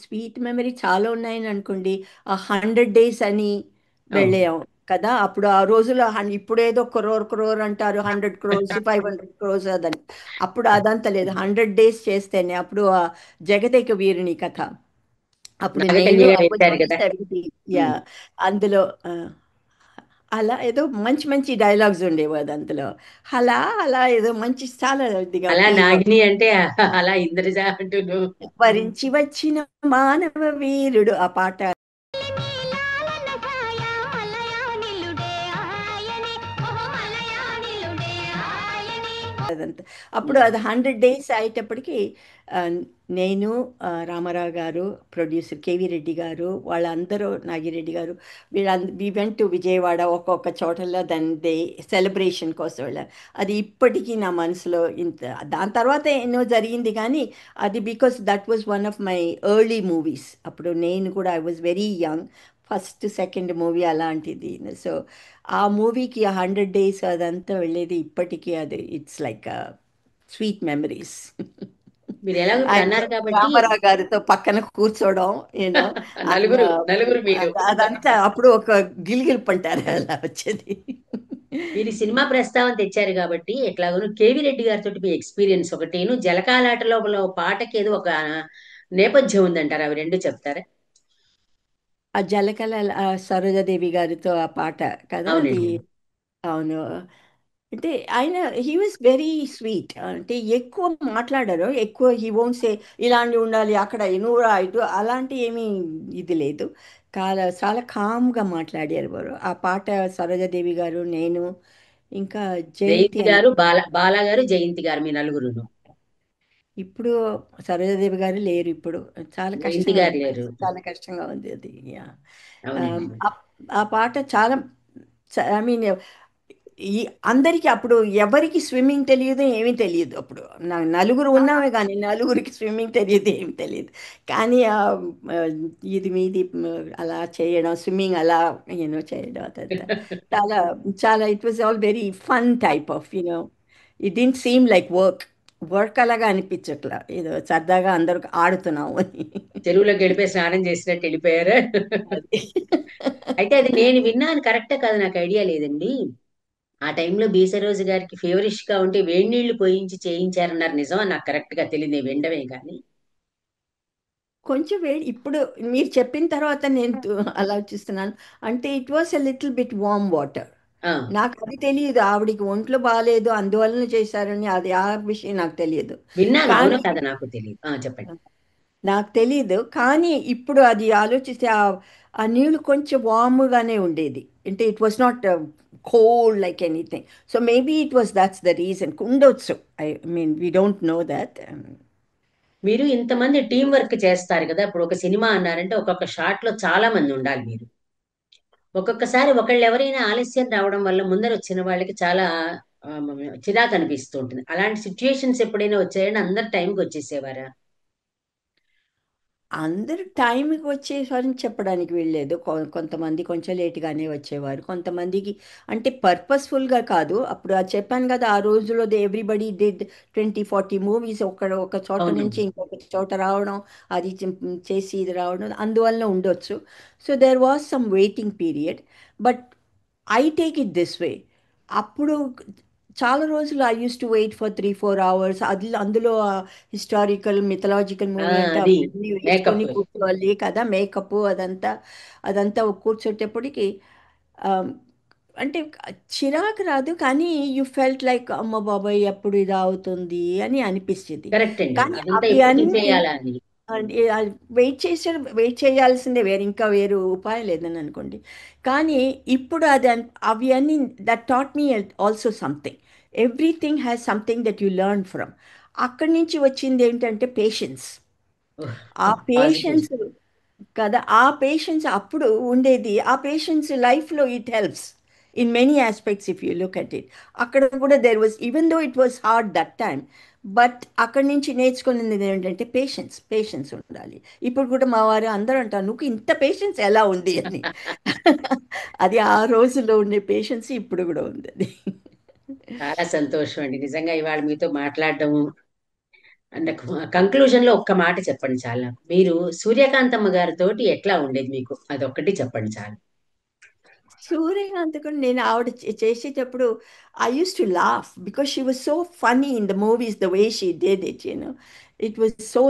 స్వీట్ మెమరీ చాలా ఉన్నాయని అనుకోండి. ఆ 100 days అని అవును. వెళ్ళాం కదా. అప్పుడు ఆ రోజుల్లో ఇప్పుడు ఏదో క్రోర్ క్రోర్ అంటారు, 100 crores 500 crores అదని. అప్పుడు అదంతా లేదు, 100 days చేస్తేనే. అప్పుడు ఆ జగదేక వీరుని కథ, అప్పుడు నేను నాగకన్య గారు ఐ వాజ్ వేశారు ఓన్లీ కదా. 70. యా, ఉమ్. అందులో అలా ఏదో మంచి మంచి డైలాగ్స్ ఉండేవి అది అందులో. అలా అలా ఏదో మంచి చాలా ఇదిగా అలా టీగా నాగిని అంటే అలా ఇంద్రజ అంటూను. వరించి వచ్చిన మానవ వీరుడు ఆ పాట. అదంతా అప్పుడు ఉమ్. అది 100 days అయ్యేటప్పటికి ఆ, నేను రామారావు గారు, ప్రొడ్యూసర్ కేవి రెడ్డి గారు, వాళ్ళందరూ, నాగిరెడ్డి గారు, వి వెంట్ టు విజయవాడ. ఒక్కొక్క చోటల్లో దాని సెలబ్రేషన్ కోసం వెళ్ళారు. అది ఇప్పటికీ నా మనసులో ఇంత. దాని తర్వాత ఎన్నో జరిగింది కానీ అది because that was one of my early movies. అప్పుడు నేను కూడా I was very young, first second movie అలాంటిది. సో ఆ మూవీకి 100 days అదంతా వెళ్ళేది ఇప్పటికీ. అది ఇట్స్ లైక్ స్వీట్ మెమరీస్. మీరు ఎలాగో ఇప్పుడు ఆయనతో అన్నారు కాబట్టి రామారావు గారితో పక్కన కూర్చోవడం, యూనో నలుగురు నలుగురు మీరు. అదంతా అప్పుడు ఒక గిలిగిలిపంటారు అలా వచ్చేది. మీరు ఈ సినిమా ప్రస్తావన తెచ్చారు కాబట్టి ఎట్లాగోను కేవీ రెడ్డి గారితో మీ ఎక్స్పీరియన్స్ ఒకటిను, జలకాలాటలో పాటకి ఏదో ఒక నేపథ్యం ఉందంటారు, అవి రెండు చెప్తారా? ఆ జలకళ సరోజాదేవి గారితో ఆ పాట కదా అది. అవునండి. అవును. అంటే ఆయన హీ వాజ్ వెరీ స్వీట్. అంటే ఎక్కువ మాట్లాడారు, ఎక్కువ హీ వోంట్ సే ఇలాంటి ఉండాలి అక్కడ నువ్వు రా ఇటు అలాంటి ఏమీ ఇది లేదు. చాలా చాలా కామ్గా మాట్లాడారు వారు. ఆ పాట సరోజాదేవి గారు, నేను, ఇంకా జయంతి జయంతి అని. గారు, బాలా గారు, జయంతి గారు, మీ నలుగురును. ఇప్పుడు సరోజాదేవి గారు లేరు ఇప్పుడు. చాలా జయంతి కష్టంగా గారు ఉంది, లేరు. పరిస్థితి చాలా కష్టంగా ఉంది అది. యా. అవునండి. ఆ ఆ పాట చాలా, ఐ మీన్ ఈ అందరికీ అప్పుడు ఎవరికి స్విమ్మింగ్ తెలియదు, ఏమీ తెలియదు అప్పుడు. నలుగురు ఉన్నామే కానీ నలుగురికి స్విమ్మింగ్ తెలియదు, ఏమి తెలియదు. కానీ ఆ, ఇది మీది అలా చేయడం, స్విమ్మింగ్ అలా చేయడం అదంతా చాలా చాలా it was all very fun type of it didn't seem like work. Work అలాగా అనిపించట్లా, ఏదో సరదాగా అందరూ ఆడుతున్నాము అని. చెరువులో గడిపే స్నానం చేసినట్టు వెళ్ళిపోయారు. అది. అయితే అది నేను విన్నాను, కరెక్టే కాదు నాకు ఐడియా లేదండి. ఆ టైంలో బీసరోజు గారికి ఫేవరిష్ గా ఉంటే వేడి నీళ్లు పోయించి చేయించారన్నారు, నిజమా? నాకు కరెక్ట్ గా తెలియదు, నేను వినడమే కానీ. కొంచెం వేడి ఇప్పుడు మీరు చెప్పిన తర్వాత నేను ఆలోచిస్తున్నాను. అంటే it was a little bit warm water. ఆ, నాకు అది తెలియదు, ఆవిడికి ఒంట్లో బాగాలేదు అందువలన చేశారని. అది ఆ విషయం నాకు తెలియదు. విన్నాను, అవునో కానీ కదా నాకు తెలియదు. చెప్పండి. నాకు తెలీదు కానీ ఇప్పుడు అది ఆలోచిస్తే ఆ నీళ్లు కొంచెం వామ్గానే ఉండేది. అంటే it was not cold like anything. So maybe it was that's the reason ఉండొచ్చు. I mean we don't know that. మీరు ఇంతమంది టీం వర్క్ చేస్తారు కదా, ఇప్పుడు ఒక సినిమా అన్నారంటే ఒక్కొక్క షాట్ లో చాలా మంది ఉండాలి మీరు. ఒక్కొక్కసారి ఒకళ్ళు ఎవరైనా ఆలస్యం రావడం వల్ల ముందర వచ్చిన వాళ్ళకి చాలా ఆ, చిరాకు అనిపిస్తూ ఉంటుంది. అలాంటి సిచ్యుయేషన్స్ ఎప్పుడైనా వచ్చాయని అందరు టైంకి వచ్చేసేవారా? అందరూ టైంకి వచ్చేసారని చెప్పడానికి వీల్లేదు. కొంతమంది కొంచెం లేట్‌గానే వచ్చేవారు. కొంతమందికి అంటే పర్పస్‌ఫుల్‌గా కాదు. అప్పుడు చెప్పాను కదా! ఆ రోజుల్లో ఎవ్రీబడీ డిడ్ 20, 40 మూవీస్ ఒక చోట నుంచి అవును. ఇంకొక చోట రావడం, అది చేసి ఇది రావడం అందువలన ఉండొచ్చు. So, there was some waiting period. But I take it this way. అప్పుడు చాలా రోజులు I use to wait for 3, 4 hours. అందులో హిస్టారికల్, మిథలాజికల్ మూవీ అంటే అది అవన్నీ మేకప్. వేసుకొని కూర్చోవాలి కదా. మేకప్ అదంతా అదంతా కూర్చోటప్పటికి ఆ, అంటే చిరాకు రాదు కానీ యూ ఫెల్ట్ లైక్ అమ్మ బాబాయ్ ఎప్పుడు ఇది అవుతుంది అని అనిపించింది. కరెక్ట్ అండి, కానీ అదంతా అవి ఎప్పుడు అన్నీ చూసేయాలా అని. వెయిట్ చేయాల్సిందే, వేరు ఉపాయం లేదని అనుకోండి. కానీ ఇప్పుడు అవి అన్నీ that taught me also something. Everything has something that you learn from. అక్కడి నుంచి వచ్చింది ఏంటంటే పేషెన్స్. ఆ పాజిటివ్. పేషెన్స్ కదా, ఆ పేషెన్స్ అప్పుడు ఉండేది. ఆ పేషెన్స్ లైఫ్లో it helps in many aspects if you look at it. అక్కడ కూడా there was, even though it was hard that time, but అక్కడి నుంచి నేర్చుకున్నది ఏంటంటే పేషెన్స్ ఉండాలి. ఇప్పుడు కూడా మా వారు అందరూ అంటారు నువ్వు ఇంత పేషెన్స్ ఎలా ఉంది అని. అది ఆ రోజుల్లో ఉండే పేషెన్స్ ఇప్పుడు కూడా ఉంది అది. చాలా సంతోషం అండి నిజంగా ఇవాళ మీతో మాట్లాడడము. అంటే కంక్లూజన్ లో ఒక్క మాట చెప్పండి చాలా. మీరు సూర్యకాంతమ్మ గారితోటి ఎట్లా ఉండేది మీకు? అదొక్కటి చెప్పండి చాలు. సూర్యకాంత్ కూడా నేను ఆవిడ చేసేటప్పుడు I use to laugh because she was so funny in the movies the way she did it it was so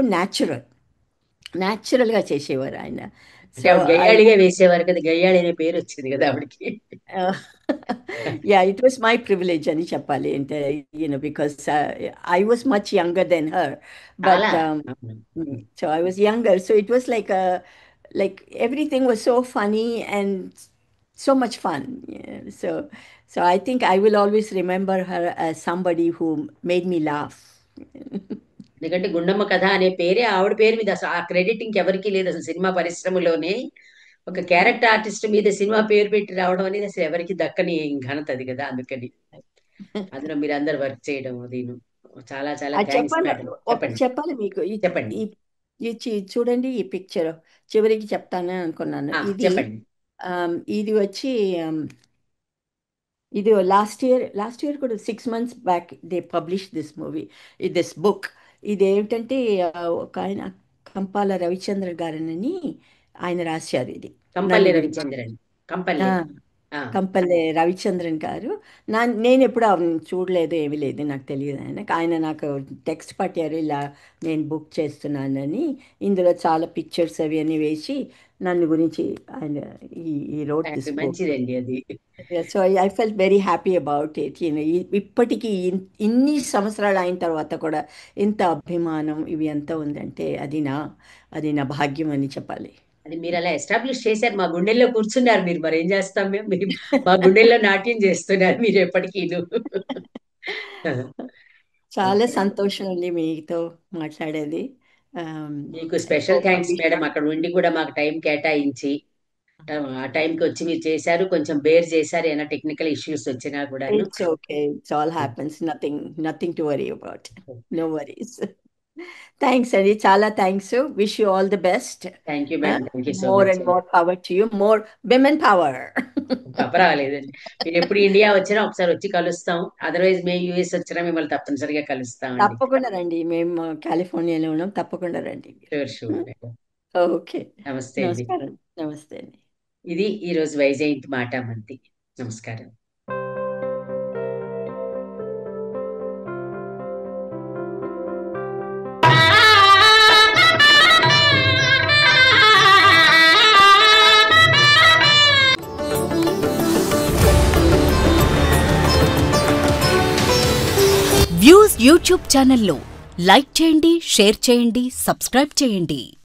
న్యాచురల్గా చేసేవారు ఆయన. అంటే సో ఆవిడ ఐ గయ్యాళిగా వేసేవారు కదా, గయ్యాళి అనే పేరు వచ్చింది కదా ఆవిడకి. Yeah it was my privilege అని చెప్పాలి. అంటే because I was much younger then her, చాలా but so I was younger, so it was like everything was so funny and so much fun. Yeah. So I think I will always remember her as somebody who made me laugh. ఎందుకంటే గుండమ్మ కథ అనే పేరే ఆవిడ పేరు మీద, అసలు ఆ credit ఇంకెవరికీ లేదు అసలు సినిమా పరిశ్రమలోనే. ఒక క్యారెక్టర్ ఆర్టిస్ట్ మీద సినిమా పేరు పెట్టి రావడం అనేది అసలు ఎవరికి దక్కని ఘనత అది కదా. అందుకని అందులో మీరు అందరు వర్క్ చేయడం అది చాలా చాలా అది థ్యాంక్స్ చెప్పాలి, మేడం. ఒకటి చెప్పండి చెప్పాలి మీకు. చెప్పండి. ఈ చూడండి ఈ పిక్చర్, చివరికి చెప్తాను అనుకున్నాను. చెప్పండి. ఇది వచ్చి ఇది లాస్ట్ ఇయర్ కూడా 6 months back they publish this book. ఇది ఏమిటంటే ఒక ఆయన కంపాల రవిచంద్ర గారని ఆయన రాశారు ఇది. కంపల్లి రవిచంద్రన్. కంపల్లి. కంపల్లె రవిచంద్రన్ గారు. నేను ఎప్పుడు చూడలేదు, ఏమీ లేదు, నాకు తెలియదు. ఆయన నాకు టెక్స్ట్ పట్టారు, ఇలా నేను బుక్ చేస్తున్నానని. ఇందులో చాలా పిక్చర్స్ అవి అన్నీ వేసి నన్ను గురించి ఆయన ఈ రోడ్ దిస్ బుక్. మంచిదండి అది. So I felt very happy about it. ఇప్పటికీ ఇన్ని సంవత్సరాలు అయిన తర్వాత కూడా ఎంత అభిమానం ఇవి ఎంత ఉందంటే అది నా భాగ్యం అని చెప్పాలి. అది మీరు అలా ఎస్టాబ్లిష్ చేశారు, మా గుండెల్లో కూర్చున్నారు మీరు. మరి ఏం చేస్తాం మేము, మీరు మా గుండెల్లో నాట్యం చేస్తున్నారు మీరు ఎప్పటికీ. చాలా సంతోషం అండి మీతో మాట్లాడేది. మీకు స్పెషల్ థ్యాంక్స్ మేడం, అక్కడ ఉండి కూడా మాకు టైం కేటాయించి ఆ టైంకి వచ్చి మీరు చేశారు. కొంచెం బేర్ చేశారు, ఏమైనా టెక్నికల్ ఇష్యూస్ వచ్చినా కూడా. It's okay, it's all happens, nothing to worry about, no worries. Thanks అండి, చాలా thanks. Wish you all the best. Thank you madam, thank you so more much. And more power to you, more women power. పర్వాలేదండి, మీరు ఎప్పుడు India వచ్చినా ఒకసారి వచ్చి కలుస్తాం. Otherwise మేము యూఎస్ వచ్చినా మిమ్మల్ని తప్పనిసరిగా కలుస్తాం. తప్పకుండా రండి, మేము కాలిఫోర్నియాలో ఉన్నాం, తప్పకుండా రండి. Sure sure. ఓకే, నమస్తే అండి. నమస్కారం. నమస్తే అండి. ఇది ఈరోజు వైజయంతి మాటామంతి. నమస్కారం. వ్యూస్ యూట్యూబ్ ఛానల్లో లైక్ చేయండి, షేర్ చేయండి, సబ్స్క్రైబ్ చేయండి.